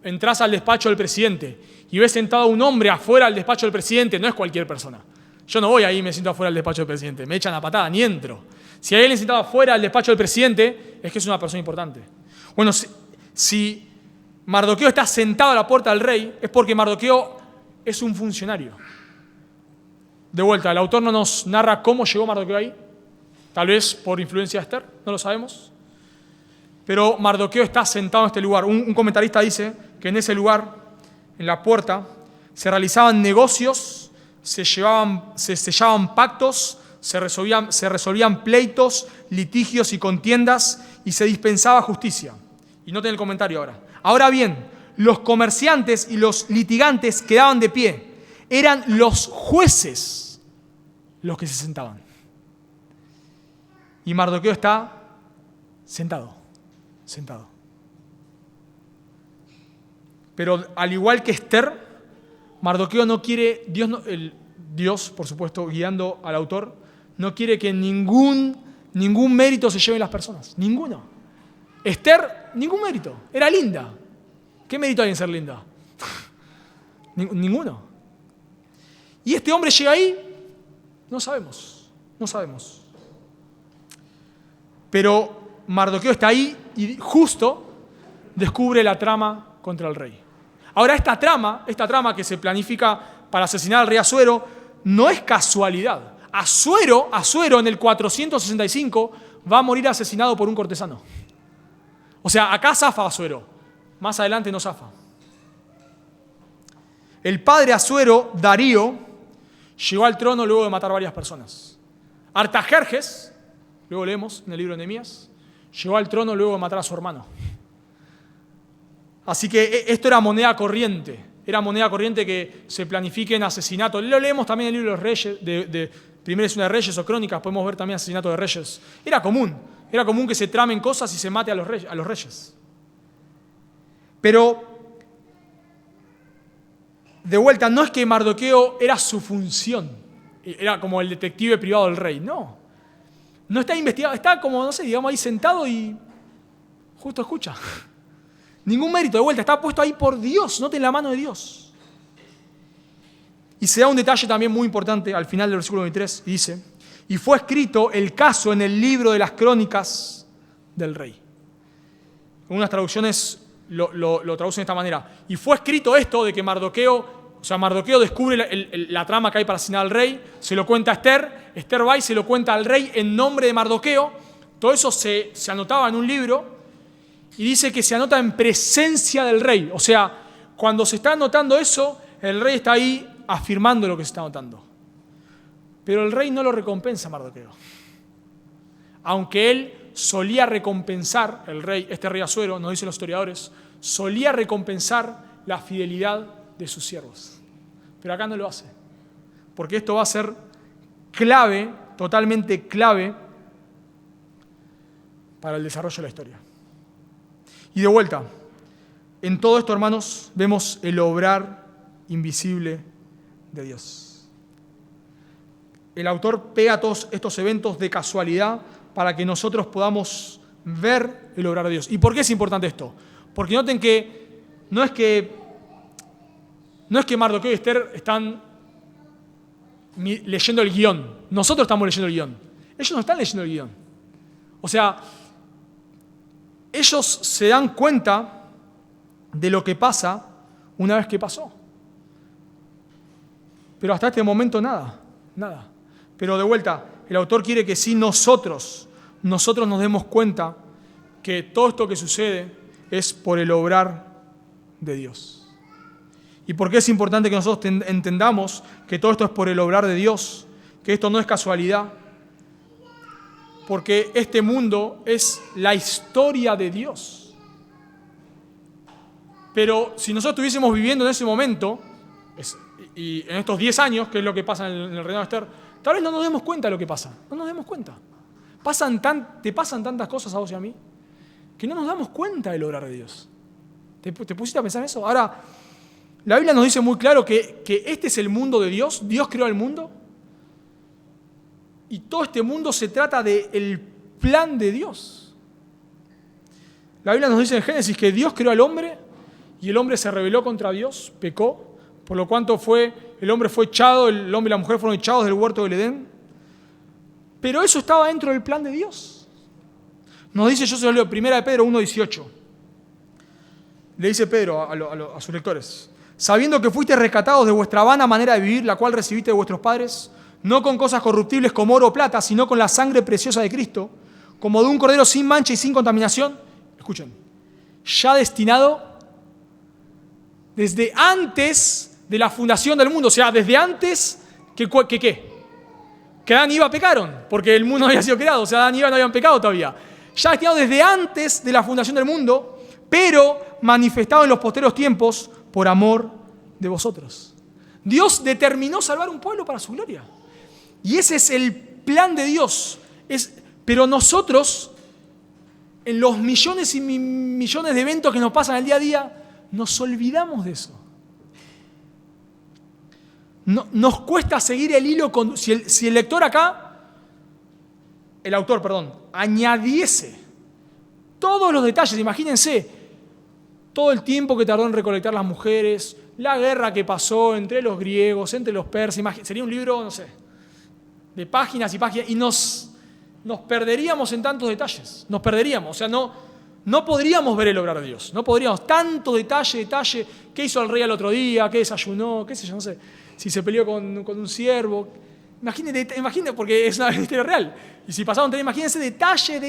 Speaker 1: entrás al despacho del presidente y ves sentado a un hombre afuera del despacho del presidente, no es cualquier persona. Yo no voy ahí y me siento afuera del despacho del presidente, me echan a patada, ni entro. Si hay alguien sentado afuera del despacho del presidente, es que es una persona importante. Bueno, si Mardoqueo está sentado a la puerta del rey, es porque Mardoqueo es un funcionario. De vuelta, el autor no nos narra cómo llegó Mardoqueo ahí. Tal vez por influencia de Esther, no lo sabemos. Pero Mardoqueo está sentado en este lugar. Un comentarista dice que en ese lugar, en la puerta, se realizaban negocios, se sellaban pactos, se resolvían pleitos, litigios y contiendas y se dispensaba justicia. Y noten el comentario ahora. Ahora bien, los comerciantes y los litigantes quedaban de pie. Eran los jueces los que se sentaban. Y Mardoqueo está sentado. Pero al igual que Esther, Mardoqueo no quiere, Dios, por supuesto, guiando al autor, no quiere que ningún mérito se lleven las personas. Ninguno. Esther, ningún mérito. Era linda. ¿Qué mérito hay en ser linda? Ninguno. Y este hombre llega ahí, no sabemos. Pero Mardoqueo está ahí y justo descubre la trama contra el rey. Ahora, esta trama que se planifica para asesinar al rey Asuero, no es casualidad. Asuero en el 465 va a morir asesinado por un cortesano. O sea, acá zafa Asuero, más adelante no zafa. El padre Asuero, Darío, llegó al trono luego de matar varias personas. Artajerjes, luego leemos en el libro de Nehemías, llegó al trono luego de matar a su hermano. Así que esto era moneda corriente que se planifiquen asesinatos. Lo leemos también en el libro de los Reyes, Primera es una de Reyes o Crónicas, podemos ver también asesinato de reyes. Era común que se tramen cosas y se mate a los reyes. Pero, de vuelta, no es que Mardoqueo era su función, era como el detective privado del rey, no. No está investigado, está como, no sé, digamos ahí sentado y justo escucha. Ningún mérito, de vuelta, está puesto ahí por Dios, noten la mano de Dios. Y se da un detalle también muy importante al final del versículo 23, y dice, y fue escrito el caso en el libro de las crónicas del rey. Algunas traducciones lo traducen de esta manera. Y fue escrito esto de que Mardoqueo descubre la trama que hay para asesinar al rey, se lo cuenta a Esther va y se lo cuenta al rey en nombre de Mardoqueo. Todo eso se anotaba en un libro y dice que se anota en presencia del rey. O sea, cuando se está anotando eso, el rey está ahí afirmando lo que se está anotando. Pero el rey no lo recompensa a Mardoqueo. Aunque él solía recompensar, este rey Asuero, nos dicen los historiadores, solía recompensar la fidelidad de sus siervos. Pero acá no lo hace. Porque esto va a ser clave, totalmente clave, para el desarrollo de la historia. Y de vuelta, en todo esto, hermanos, vemos el obrar invisible de Dios. El autor pega todos estos eventos de casualidad para que nosotros podamos ver el obrar de Dios. ¿Y por qué es importante esto? Porque noten que no es que Mardoqueo y Esther están leyendo el guión. Nosotros estamos leyendo el guión. Ellos no están leyendo el guión. O sea, ellos se dan cuenta de lo que pasa una vez que pasó. Pero hasta este momento nada. Pero de vuelta, el autor quiere que sí nosotros nos demos cuenta que todo esto que sucede es por el obrar de Dios. ¿Y por qué es importante que nosotros entendamos que todo esto es por el obrar de Dios? Que esto no es casualidad. Porque este mundo es la historia de Dios. Pero si nosotros estuviésemos viviendo en ese momento, y en estos 10 años, que es lo que pasa en el reinado de Esther, tal vez no nos demos cuenta de lo que pasa. No nos demos cuenta. Te pasan tantas cosas a vos y a mí que no nos damos cuenta del obrar de Dios. ¿Te pusiste a pensar en eso? Ahora, la Biblia nos dice muy claro que este es el mundo de Dios. Dios creó el mundo. Y todo este mundo se trata del plan de Dios. La Biblia nos dice en Génesis que Dios creó al hombre y el hombre se rebeló contra Dios, pecó, por lo cuanto el hombre fue echado, el hombre y la mujer fueron echados del huerto del Edén. Pero eso estaba dentro del plan de Dios. Nos dice, yo se lo leo, 1 Pedro 1:18. Le dice Pedro a sus lectores: sabiendo que fuiste rescatados de vuestra vana manera de vivir, la cual recibiste de vuestros padres, no con cosas corruptibles como oro o plata, sino con la sangre preciosa de Cristo, como de un cordero sin mancha y sin contaminación. Escuchen, ya destinado desde antes de la fundación del mundo, o sea, desde antes que Adán y Eva pecaron, porque el mundo no había sido creado, o sea, Adán y Eva no habían pecado todavía. Ya destinado desde antes de la fundación del mundo, pero manifestado en los posteriores tiempos por amor de vosotros. Dios determinó salvar un pueblo para su gloria. Y ese es el plan de Dios. Pero nosotros, en los millones y millones de eventos que nos pasan el día a día, nos olvidamos de eso. Nos cuesta seguir el hilo. Si el autor, añadiese todos los detalles, imagínense, todo el tiempo que tardó en recolectar las mujeres, la guerra que pasó entre los griegos, entre los persas, sería un libro, no sé, de páginas y páginas, y nos perderíamos en tantos detalles, o sea, no podríamos ver el obrar de Dios, no podríamos, tanto detalle, qué hizo el rey al otro día, qué desayunó, qué sé yo, no sé, si se peleó con un siervo, imagínate, porque es una historia real, y si pasaron, imagínense detalle,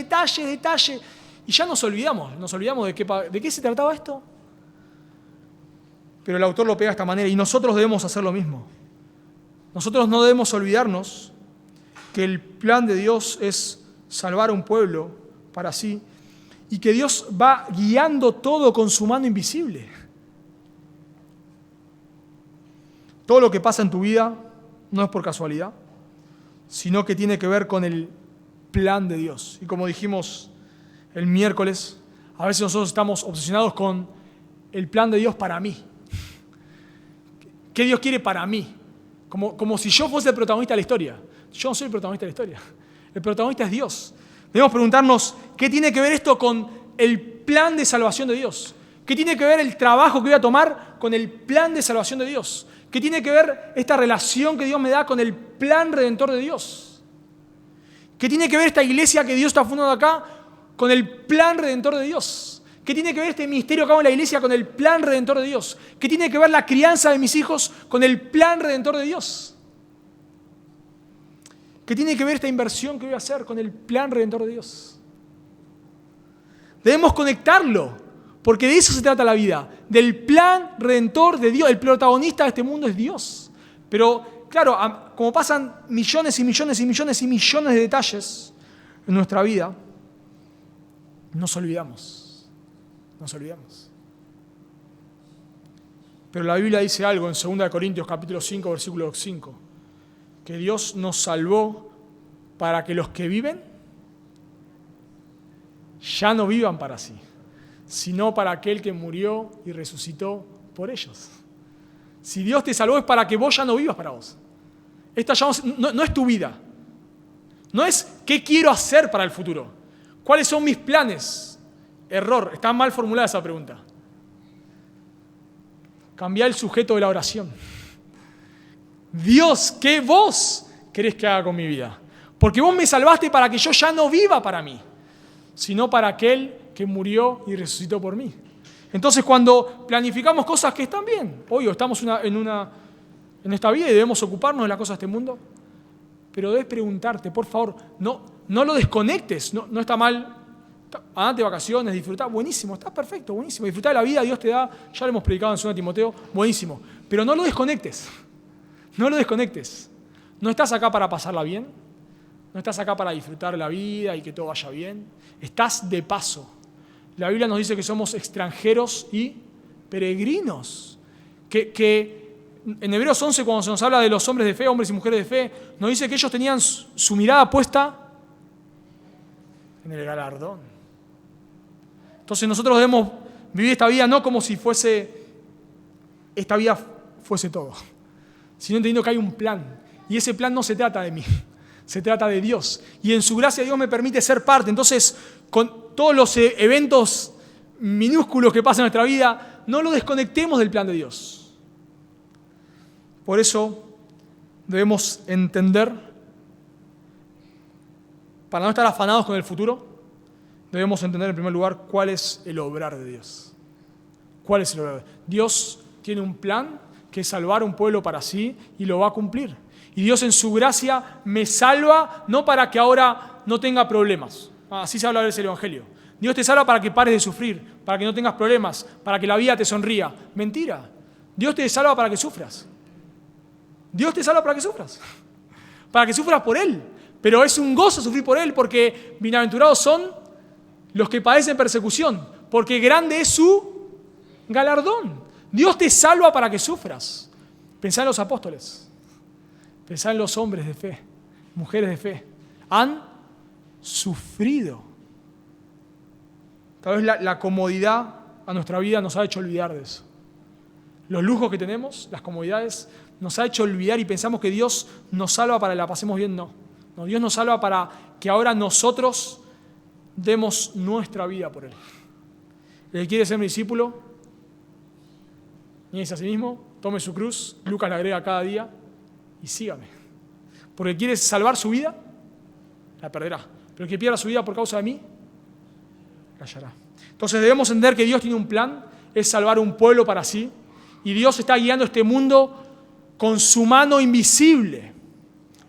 Speaker 1: y ya nos olvidamos de qué se trataba esto. Pero el autor lo pega de esta manera y nosotros debemos hacer lo mismo. Nosotros no debemos olvidarnos que el plan de Dios es salvar a un pueblo para sí y que Dios va guiando todo con su mano invisible. Todo lo que pasa en tu vida no es por casualidad, sino que tiene que ver con el plan de Dios. Y como dijimos el miércoles, a veces nosotros estamos obsesionados con el plan de Dios para mí. ¿Qué Dios quiere para mí? Como si yo fuese el protagonista de la historia. Yo no soy el protagonista de la historia. El protagonista es Dios. Debemos preguntarnos, ¿qué tiene que ver esto con el plan de salvación de Dios? ¿Qué tiene que ver el trabajo que voy a tomar con el plan de salvación de Dios? ¿Qué tiene que ver esta relación que Dios me da con el plan redentor de Dios? ¿Qué tiene que ver esta iglesia que Dios está fundando acá con el plan redentor de Dios? ¿Qué tiene que ver este ministerio que hago en la iglesia con el plan redentor de Dios? ¿Qué tiene que ver la crianza de mis hijos con el plan redentor de Dios? ¿Qué tiene que ver esta inversión que voy a hacer con el plan redentor de Dios? Debemos conectarlo, porque de eso se trata la vida, del plan redentor de Dios. El protagonista de este mundo es Dios. Pero, claro, como pasan millones y millones y millones y millones de detalles en nuestra vida, nos olvidamos. Pero la Biblia dice algo en 2 Corintios capítulo 5, versículo 5, que Dios nos salvó para que los que viven ya no vivan para sí, sino para aquel que murió y resucitó por ellos. Si Dios te salvó es para que vos ya no vivas para vos. Esta ya no es tu vida. No es qué quiero hacer para el futuro. ¿Cuáles son mis planes? Error, está mal formulada esa pregunta. Cambia el sujeto de la oración. Dios, ¿qué vos querés que haga con mi vida? Porque vos me salvaste para que yo ya no viva para mí, sino para aquel que murió y resucitó por mí. Entonces, cuando planificamos cosas que están bien, obvio, estamos en esta vida y debemos ocuparnos de las cosas de este mundo, pero debes preguntarte, por favor, no lo desconectes, no está mal, andate de vacaciones, disfrutá, buenísimo, está perfecto, buenísimo, disfrutá de la vida, Dios te da, ya lo hemos predicado en 2 Timoteo, buenísimo, pero no lo desconectes, no lo desconectes. No estás acá para pasarla bien, no estás acá para disfrutar la vida y que todo vaya bien, estás de paso. La Biblia nos dice que somos extranjeros y peregrinos. Que en Hebreos 11, cuando se nos habla de los hombres de fe, hombres y mujeres de fe, nos dice que ellos tenían su mirada puesta en el galardón. Entonces nosotros debemos vivir esta vida no como si esta vida fuese todo, sino entendiendo que hay un plan. Y ese plan no se trata de mí, se trata de Dios. Y en su gracia Dios me permite ser parte. Entonces, con todos los eventos minúsculos que pasan en nuestra vida, no lo desconectemos del plan de Dios. Por eso debemos entender, para no estar afanados con el futuro, debemos entender en primer lugar cuál es el obrar de Dios. ¿Cuál es el obrar? Dios tiene un plan que es salvar a un pueblo para sí y lo va a cumplir. Y Dios en su gracia me salva no para que ahora no tenga problemas. Así se habla a veces el Evangelio. Dios te salva para que pares de sufrir, para que no tengas problemas, para que la vida te sonría. Mentira. Dios te salva para que sufras. Dios te salva para que sufras. Para que sufras por Él. Pero es un gozo sufrir por Él, porque bienaventurados son los que padecen persecución, porque grande es su galardón. Dios te salva para que sufras. Pensá en los apóstoles. Pensá en los hombres de fe, mujeres de fe. Han sufrido. Tal vez la comodidad a nuestra vida nos ha hecho olvidar de eso. Los lujos que tenemos, las comodidades, nos ha hecho olvidar y pensamos que Dios nos salva para que la pasemos bien. No, Dios nos salva para que ahora nosotros demos nuestra vida por Él. El que quiere ser mi discípulo, niéguese a sí mismo, tome su cruz, Lucas la agrega cada día, y sígame. Porque quiere salvar su vida, la perderá. Pero el que pierda su vida por causa de mí, la hallará. Entonces debemos entender que Dios tiene un plan, es salvar un pueblo para sí, y Dios está guiando este mundo con su mano invisible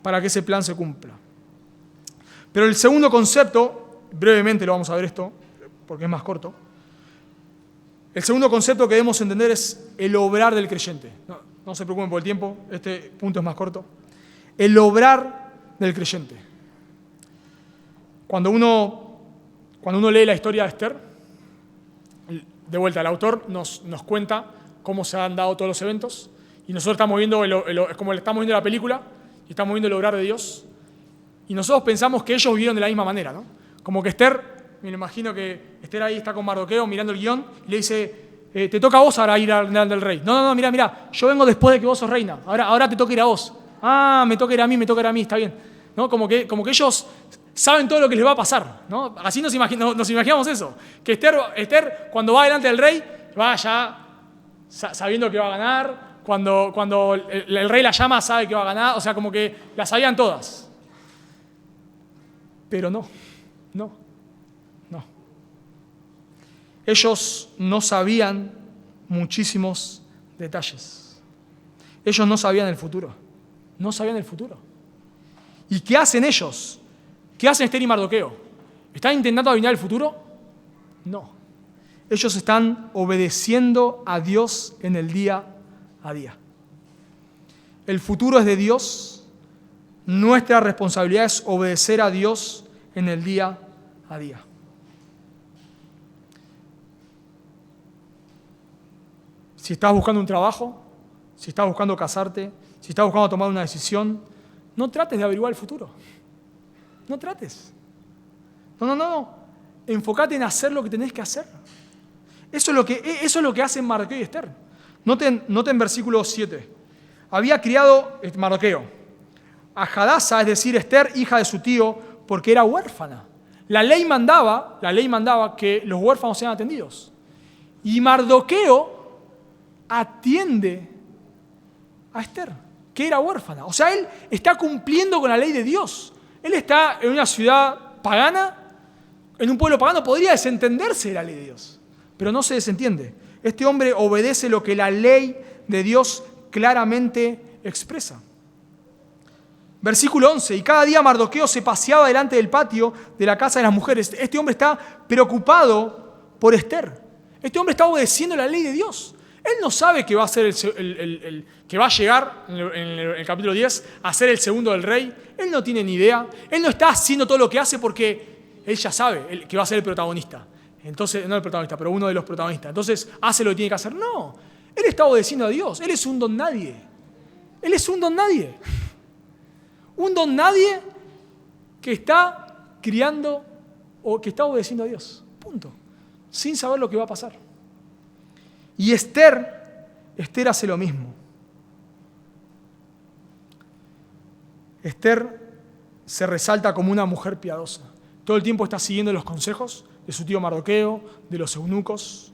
Speaker 1: para que ese plan se cumpla. Pero el segundo concepto, brevemente lo vamos a ver esto, porque es más corto. El segundo concepto que debemos entender es el obrar del creyente. No se preocupen por el tiempo, este punto es más corto. El obrar del creyente. Cuando uno lee la historia de Esther, de vuelta, el autor nos cuenta cómo se han dado todos los eventos, y nosotros estamos viendo, es como estamos viendo la película, y estamos viendo el obrar de Dios, y nosotros pensamos que ellos vivieron de la misma manera, ¿no? Como que Esther, me imagino que Esther ahí está con Mardoqueo mirando el guión, y le dice, te toca a vos ahora ir delante del rey. No, mira, yo vengo después de que vos sos reina, ahora te toca ir a vos. Me toca ir a mí, está bien. ¿No? Como que ellos saben todo lo que les va a pasar, ¿no? Así nos imaginamos eso, que Esther cuando va delante del rey, va ya sabiendo que va a ganar, cuando el rey la llama sabe que va a ganar, o sea, como que las sabían todas. Pero no. Ellos no sabían muchísimos detalles. Ellos no sabían el futuro. ¿Y qué hacen ellos? ¿Qué hacen Esther y Mardoqueo? ¿Están intentando adivinar el futuro? No. Ellos están obedeciendo a Dios en el día a día. El futuro es de Dios. Nuestra responsabilidad es obedecer a Dios en el día a día. Si estás buscando un trabajo, si estás buscando casarte, si estás buscando tomar una decisión, no trates de averiguar el futuro. No trates. No. Enfócate en hacer lo que tenés que hacer. Eso es lo que hacen Mardoqueo y Esther. Noten versículo 7. Había criado Mardoqueo a Hadasa, es decir, Esther, hija de su tío, porque era huérfana. La ley mandaba que los huérfanos sean atendidos. Y Mardoqueo atiende a Esther, que era huérfana. O sea, él está cumpliendo con la ley de Dios. Él está en una ciudad pagana, en un pueblo pagano, podría desentenderse de la ley de Dios, pero no se desentiende. Este hombre obedece lo que la ley de Dios claramente expresa. Versículo 11, y cada día Mardoqueo se paseaba delante del patio de la casa de las mujeres. Este hombre está preocupado por Esther. Este hombre está obedeciendo la ley de Dios. Él no sabe que va a ser que va a llegar en el capítulo 10 a ser el segundo del rey. Él no tiene ni idea. Él no está haciendo todo lo que hace porque él ya sabe que va a ser el protagonista. Entonces, no el protagonista, pero uno de los protagonistas. Entonces, hace lo que tiene que hacer. No, él está obedeciendo a Dios. Él es un don nadie. Él es un don nadie. Un don nadie que está criando o que está obedeciendo a Dios. Punto. Sin saber lo que va a pasar. Y Esther hace lo mismo. Esther se resalta como una mujer piadosa. Todo el tiempo está siguiendo los consejos de su tío Mardoqueo, de los eunucos.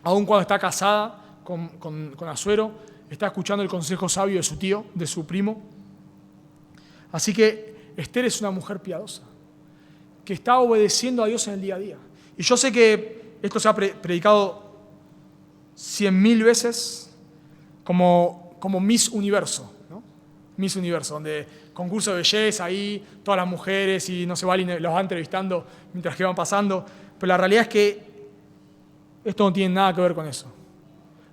Speaker 1: Aun cuando está casada con Asuero, está escuchando el consejo sabio de su tío, de su primo. Así que Esther es una mujer piadosa, que está obedeciendo a Dios en el día a día. Y yo sé que esto se ha predicado 100.000 veces como Miss Universo, ¿no? Miss Universo, donde concurso de belleza ahí, todas las mujeres y no se valen, los van entrevistando mientras que van pasando. Pero la realidad es que esto no tiene nada que ver con eso.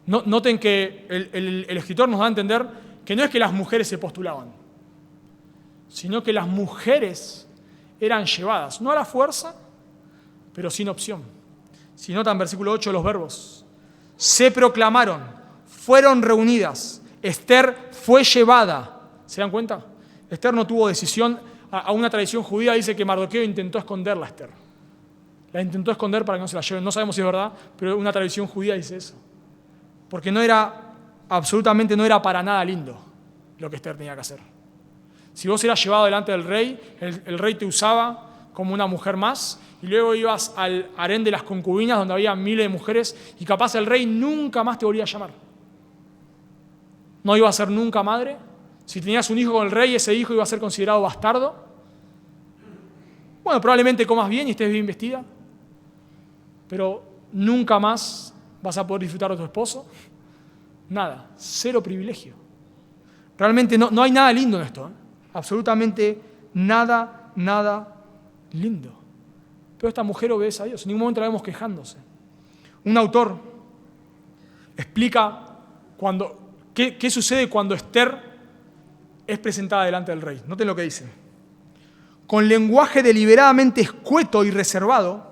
Speaker 1: Noten que el escritor nos da a entender que no es que las mujeres se postulaban, sino que las mujeres eran llevadas, no a la fuerza, pero sin opción. Si notan versículo 8 los verbos, se proclamaron, fueron reunidas, Esther fue llevada. ¿Se dan cuenta? Esther no tuvo decisión. A una tradición judía dice que Mardoqueo intentó esconderla a Esther. La intentó esconder para que no se la lleven. No sabemos si es verdad, pero una tradición judía dice eso. Porque absolutamente no era para nada lindo lo que Esther tenía que hacer. Si vos eras llevado delante del rey, el rey te usaba como una mujer más, y luego ibas al harén de las concubinas, donde había miles de mujeres, y capaz el rey nunca más te volvía a llamar. No iba a ser nunca madre. Si tenías un hijo con el rey, ese hijo iba a ser considerado bastardo. Bueno, probablemente comas bien y estés bien vestida, pero nunca más vas a poder disfrutar de tu esposo. Nada, cero privilegio. Realmente no hay nada lindo en esto, ¿eh? Absolutamente nada lindo. Pero esta mujer obedece a Dios. En ningún momento la vemos quejándose. Un autor explica qué sucede cuando Esther es presentada delante del rey. Noten lo que dice. Con lenguaje deliberadamente escueto y reservado,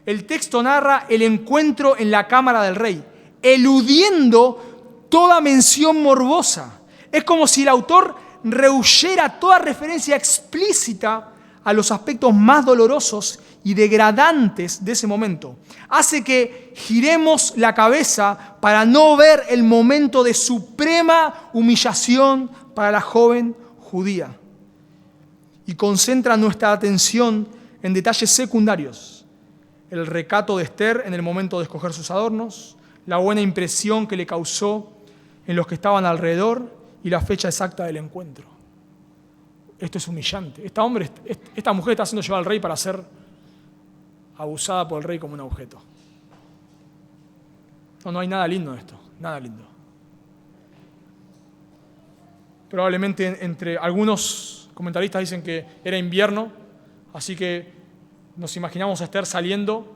Speaker 1: el texto narra el encuentro en la cámara del rey, eludiendo toda mención morbosa. Es como si el autor rehuyera toda referencia explícita a los aspectos más dolorosos y degradantes de ese momento. Hace que giremos la cabeza para no ver el momento de suprema humillación para la joven judía. Y concentra nuestra atención en detalles secundarios. El recato de Esther en el momento de escoger sus adornos, la buena impresión que le causó en los que estaban alrededor y la fecha exacta del encuentro. Esto es humillante. Esta mujer está siendo llevada al rey para ser abusada por el rey como un objeto. No hay nada lindo en esto, nada lindo. Probablemente entre algunos comentaristas dicen que era invierno, así que nos imaginamos a Esther saliendo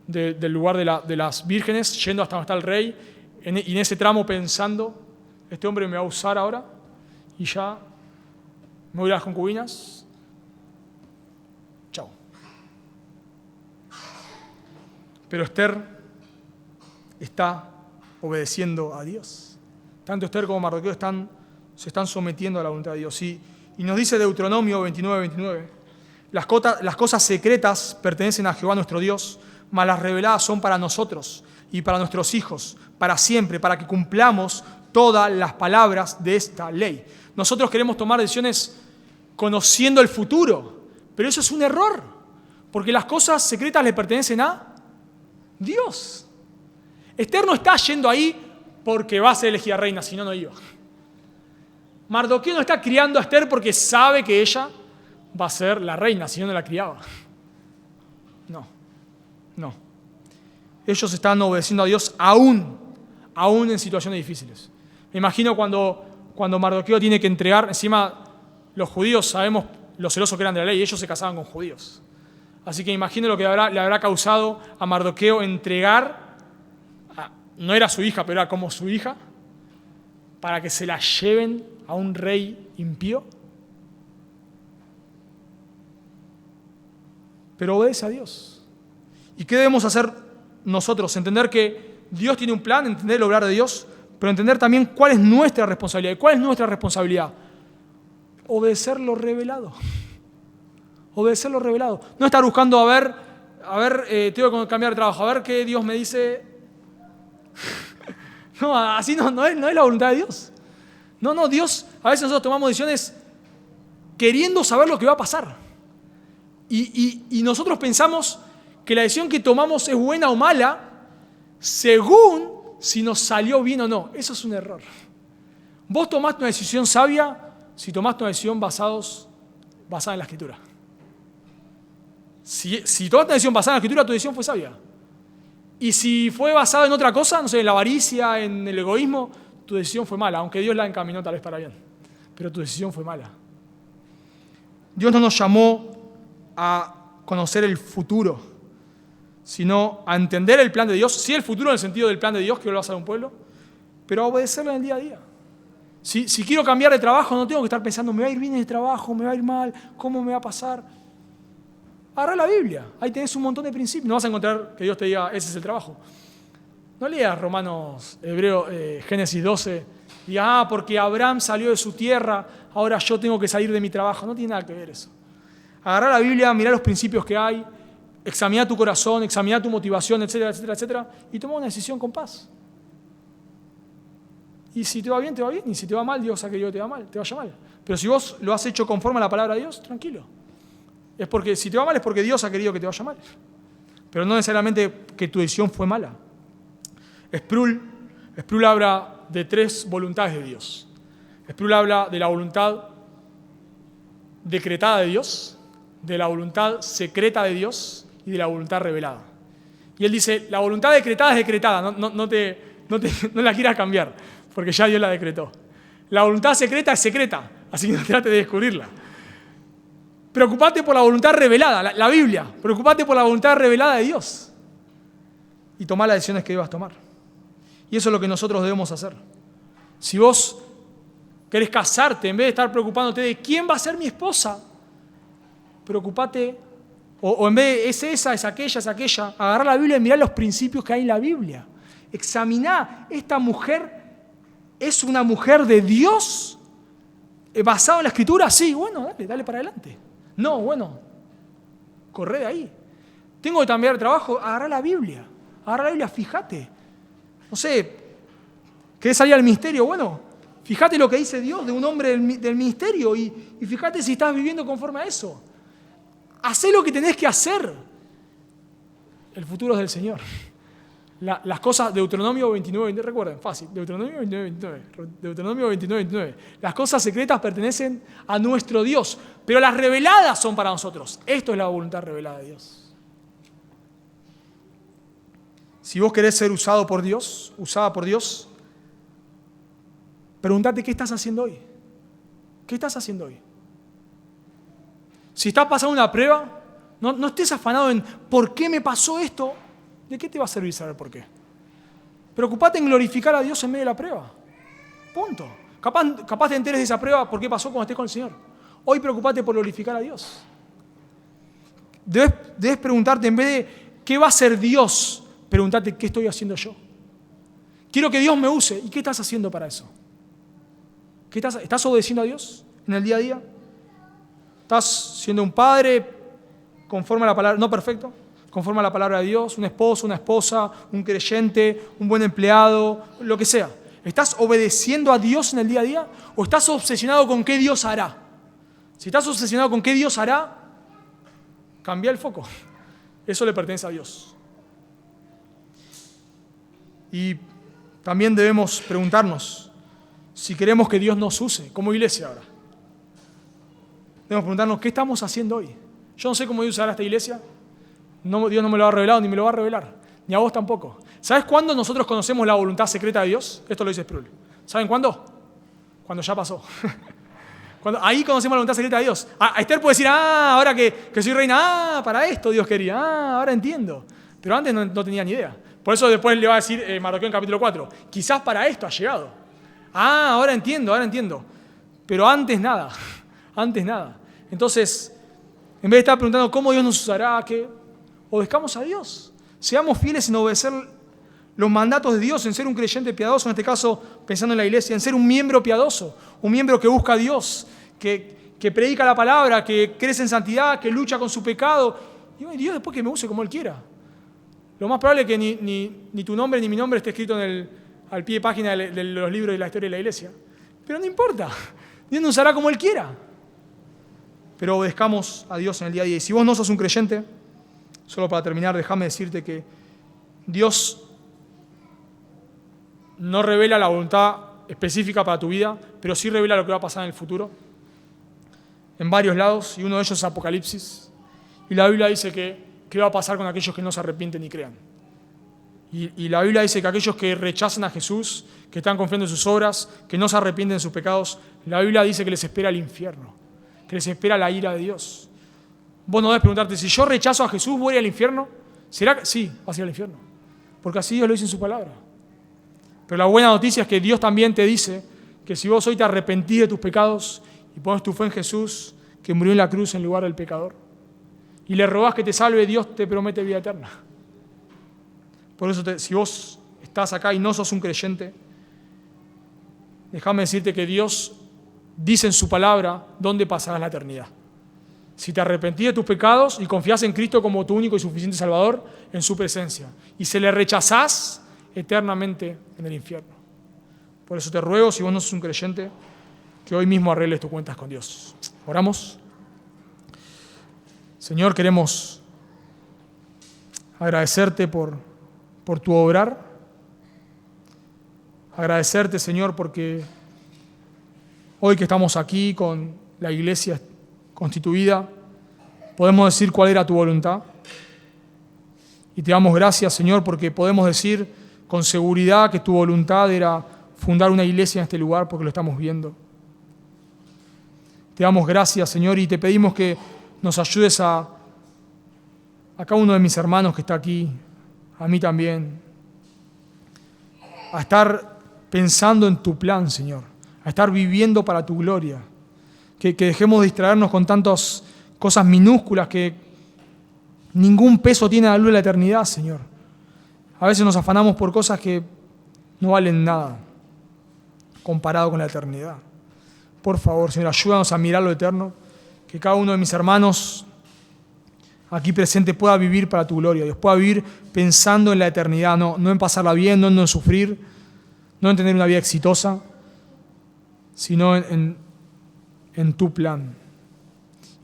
Speaker 1: del lugar de las vírgenes, yendo hasta donde está el rey, y en ese tramo pensando, este hombre me va a usar ahora, y ya me voy a las concubinas. Chao. Pero Esther está obedeciendo a Dios. Tanto Esther como Mardoqueo se están sometiendo a la voluntad de Dios. Y nos dice Deuteronomio 29:29, las cosas secretas pertenecen a Jehová nuestro Dios, mas las reveladas son para nosotros y para nuestros hijos, para siempre, para que cumplamos todas las palabras de esta ley. Nosotros queremos tomar decisiones conociendo el futuro, pero eso es un error, porque las cosas secretas le pertenecen a Dios. Esther no está yendo ahí porque va a ser elegida reina, si no, no iba. Mardoqueo no está criando a Esther porque sabe que ella va a ser la reina si yo no la criaba. No. Ellos están obedeciendo a Dios aún en situaciones difíciles. Me imagino cuando Mardoqueo tiene que entregar, encima los judíos sabemos lo celosos que eran de la ley, y ellos se casaban con judíos. Así que imagino lo que le habrá causado a Mardoqueo entregar, no era su hija, pero era como su hija, para que se la lleven a un rey impío. Pero obedece a Dios. ¿Y qué debemos hacer nosotros? Entender que Dios tiene un plan, entender el obrar de Dios, pero entender también cuál es nuestra responsabilidad. ¿Y cuál es nuestra responsabilidad? Obedecer lo revelado. Obedecer lo revelado. No estar buscando a ver, tengo que cambiar de trabajo, a ver qué Dios me dice. No, así no es la voluntad de Dios. No, Dios, a veces nosotros tomamos decisiones queriendo saber lo que va a pasar. Y nosotros pensamos que la decisión que tomamos es buena o mala según si nos salió bien o no. Eso es un error. Vos tomaste una decisión sabia si tomaste una decisión basada en la Escritura. Si tomaste una decisión basada en la Escritura, tu decisión fue sabia. Y si fue basada en otra cosa, no sé, en la avaricia, en el egoísmo, tu decisión fue mala, aunque Dios la encaminó tal vez para bien. Pero tu decisión fue mala. Dios no nos llamó a conocer el futuro, sino a entender el plan de Dios. Sí, el futuro en el sentido del plan de Dios que lo va a hacer un pueblo, pero a obedecerlo en el día a día. Si quiero cambiar de trabajo, no tengo que estar pensando, me va a ir bien el trabajo, me va a ir mal, ¿cómo me va a pasar? Agarrá la Biblia, ahí tenés un montón de principios. No vas a encontrar que Dios te diga, ese es el trabajo. No leas Romanos, Hebreos, Génesis 12, y porque Abraham salió de su tierra, ahora yo tengo que salir de mi trabajo. No tiene nada que ver eso. Agarrá la Biblia, mirá los principios que hay, examina tu corazón, examina tu motivación, etcétera, etcétera, etcétera, y toma una decisión con paz. Y si te va bien, te va bien, y si te va mal, Dios ha querido que te vaya mal. Pero si vos lo has hecho conforme a la palabra de Dios, tranquilo. Es porque si te va mal es porque Dios ha querido que te vaya mal. Pero no necesariamente que tu decisión fue mala. Sproul habla de 3 voluntades de Dios. Sproul habla de la voluntad decretada de Dios, de la voluntad secreta de Dios y de la voluntad revelada. Y él dice, la voluntad decretada es decretada, no la quieras cambiar, porque ya Dios la decretó. La voluntad secreta es secreta, así que no trate de descubrirla. Preocupate por la voluntad revelada, la Biblia. Preocupate por la voluntad revelada de Dios. Y tomá las decisiones que debas tomar. Y eso es lo que nosotros debemos hacer. Si vos querés casarte, en vez de estar preocupándote de quién va a ser mi esposa, preocupate, o en vez de es esa, es aquella, agarrá la Biblia y mirá los principios que hay en la Biblia. Examiná, esta mujer es una mujer de Dios, basada en la Escritura, sí, bueno, dale para adelante. No, bueno, corre de ahí. Tengo que cambiar de trabajo, agarrá la Biblia, fíjate. No sé, ¿querés salir al ministerio? Bueno, fíjate lo que dice Dios de un hombre del ministerio y fíjate si estás viviendo conforme a eso. Hacé lo que tenés que hacer. El futuro es del Señor. Las cosas, Deuteronomio 29, recuerden, fácil, Deuteronomio 29. Las cosas secretas pertenecen a nuestro Dios, pero las reveladas son para nosotros. Esto es la voluntad revelada de Dios. Si vos querés ser usada por Dios, pregúntate qué estás haciendo hoy. ¿Qué estás haciendo hoy? Si estás pasando una prueba, no estés afanado en ¿por qué me pasó esto? ¿De qué te va a servir saber por qué? Preocupate en glorificar a Dios en medio de la prueba. Punto. Capaz te enteres de esa prueba por qué pasó cuando estés con el Señor. Hoy preocupate por glorificar a Dios. Debes preguntarte, en vez de ¿qué va a hacer Dios? Pregúntate ¿qué estoy haciendo yo? Quiero que Dios me use. ¿Y qué estás haciendo para eso? ¿Estás obedeciendo a Dios en el día a día? ¿Estás siendo un padre conforme a la palabra, no perfecto? Conforme a la palabra de Dios, un esposo, una esposa, un creyente, un buen empleado, lo que sea. ¿Estás obedeciendo a Dios en el día a día o estás obsesionado con qué Dios hará? Si estás obsesionado con qué Dios hará, cambia el foco. Eso le pertenece a Dios. Y también debemos preguntarnos si queremos que Dios nos use como iglesia ahora. debemos preguntarnos, ¿qué estamos haciendo hoy? Yo no sé cómo Dios usará esta iglesia. No, Dios no me lo ha revelado ni me lo va a revelar. Ni a vos tampoco. ¿Sabes cuándo nosotros conocemos la voluntad secreta de Dios? Esto lo dice Sproul. ¿Saben cuándo? Cuando ya pasó. Ahí conocemos la voluntad secreta de Dios. Esther puede decir, ahora que soy reina, para esto Dios quería, ahora entiendo. Pero antes no tenía ni idea. Por eso después le va a decir Mardoqueo en capítulo 4, quizás para esto ha llegado. Ahora entiendo. Pero antes nada. Entonces, en vez de estar preguntando cómo Dios nos usará, que obedezcamos a Dios. Seamos fieles en obedecer los mandatos de Dios, en ser un creyente piadoso, en este caso pensando en la iglesia, en ser un miembro piadoso, un miembro que busca a Dios, que predica la palabra, que crece en santidad, que lucha con su pecado. Y Dios después que me use como Él quiera. Lo más probable es que ni tu nombre ni mi nombre esté escrito al pie de página de los libros de la historia de la iglesia. Pero no importa. Dios nos usará como Él quiera. Pero obedezcamos a Dios en el día a día. Y si vos no sos un creyente, solo para terminar, déjame decirte que Dios no revela la voluntad específica para tu vida, pero sí revela lo que va a pasar en el futuro. En varios lados, y uno de ellos es Apocalipsis. Y la Biblia dice que qué va a pasar con aquellos que no se arrepienten y crean. Y la Biblia dice que aquellos que rechazan a Jesús, que están confiando en sus obras, que no se arrepienten de sus pecados, la Biblia dice que les espera el infierno, que les espera la ira de Dios. Vos no debes preguntarte, si yo rechazo a Jesús, ¿voy al infierno? ¿Será que sí, vas a ir al infierno? Porque así Dios lo dice en su palabra. Pero la buena noticia es que Dios también te dice que si vos hoy te arrepentís de tus pecados y pones tu fe en Jesús, que murió en la cruz en lugar del pecador, y le rogás que te salve, Dios te promete vida eterna. Por eso, si vos estás acá y no sos un creyente, déjame decirte que Dios dice en su palabra dónde pasarás la eternidad. Si te arrepentís de tus pecados y confías en Cristo como tu único y suficiente Salvador, en su presencia. Y se le rechazás eternamente en el infierno. Por eso te ruego, si vos no sos un creyente, que hoy mismo arregles tus cuentas con Dios. Oramos. Señor, queremos agradecerte por tu obrar. Agradecerte, Señor, porque hoy que estamos aquí con la iglesia constituida, podemos decir cuál era tu voluntad. Y te damos gracias, Señor, porque podemos decir con seguridad que tu voluntad era fundar una iglesia en este lugar, porque lo estamos viendo. Te damos gracias, Señor, y te pedimos que nos ayudes a cada uno de mis hermanos que está aquí, a mí también, a estar pensando en tu plan, Señor, a estar viviendo para tu gloria, que dejemos de distraernos con tantas cosas minúsculas que ningún peso tiene a la luz de la eternidad, Señor. A veces nos afanamos por cosas que no valen nada comparado con la eternidad. Por favor, Señor, ayúdanos a mirar lo eterno, que cada uno de mis hermanos aquí presente pueda vivir para tu gloria, Dios, pueda vivir pensando en la eternidad, no en pasarla bien, no en sufrir, no en tener una vida exitosa, sino en tu plan.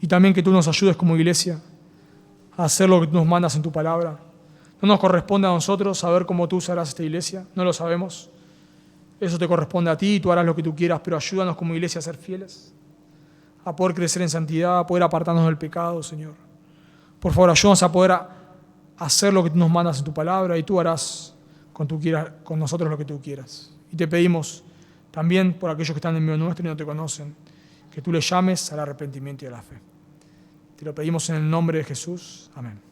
Speaker 1: Y también que tú nos ayudes como iglesia a hacer lo que tú nos mandas en tu palabra. No nos corresponde a nosotros saber cómo tú usarás esta iglesia, no lo sabemos. Eso te corresponde a ti y tú harás lo que tú quieras, pero ayúdanos como iglesia a ser fieles, a poder crecer en santidad, a poder apartarnos del pecado, Señor. Por favor, ayúdanos a poder hacer lo que tú nos mandas en tu palabra y tú harás con nosotros lo que tú quieras. Y te pedimos también por aquellos que están en medio nuestro y no te conocen, que tú les llames al arrepentimiento y a la fe. Te lo pedimos en el nombre de Jesús. Amén.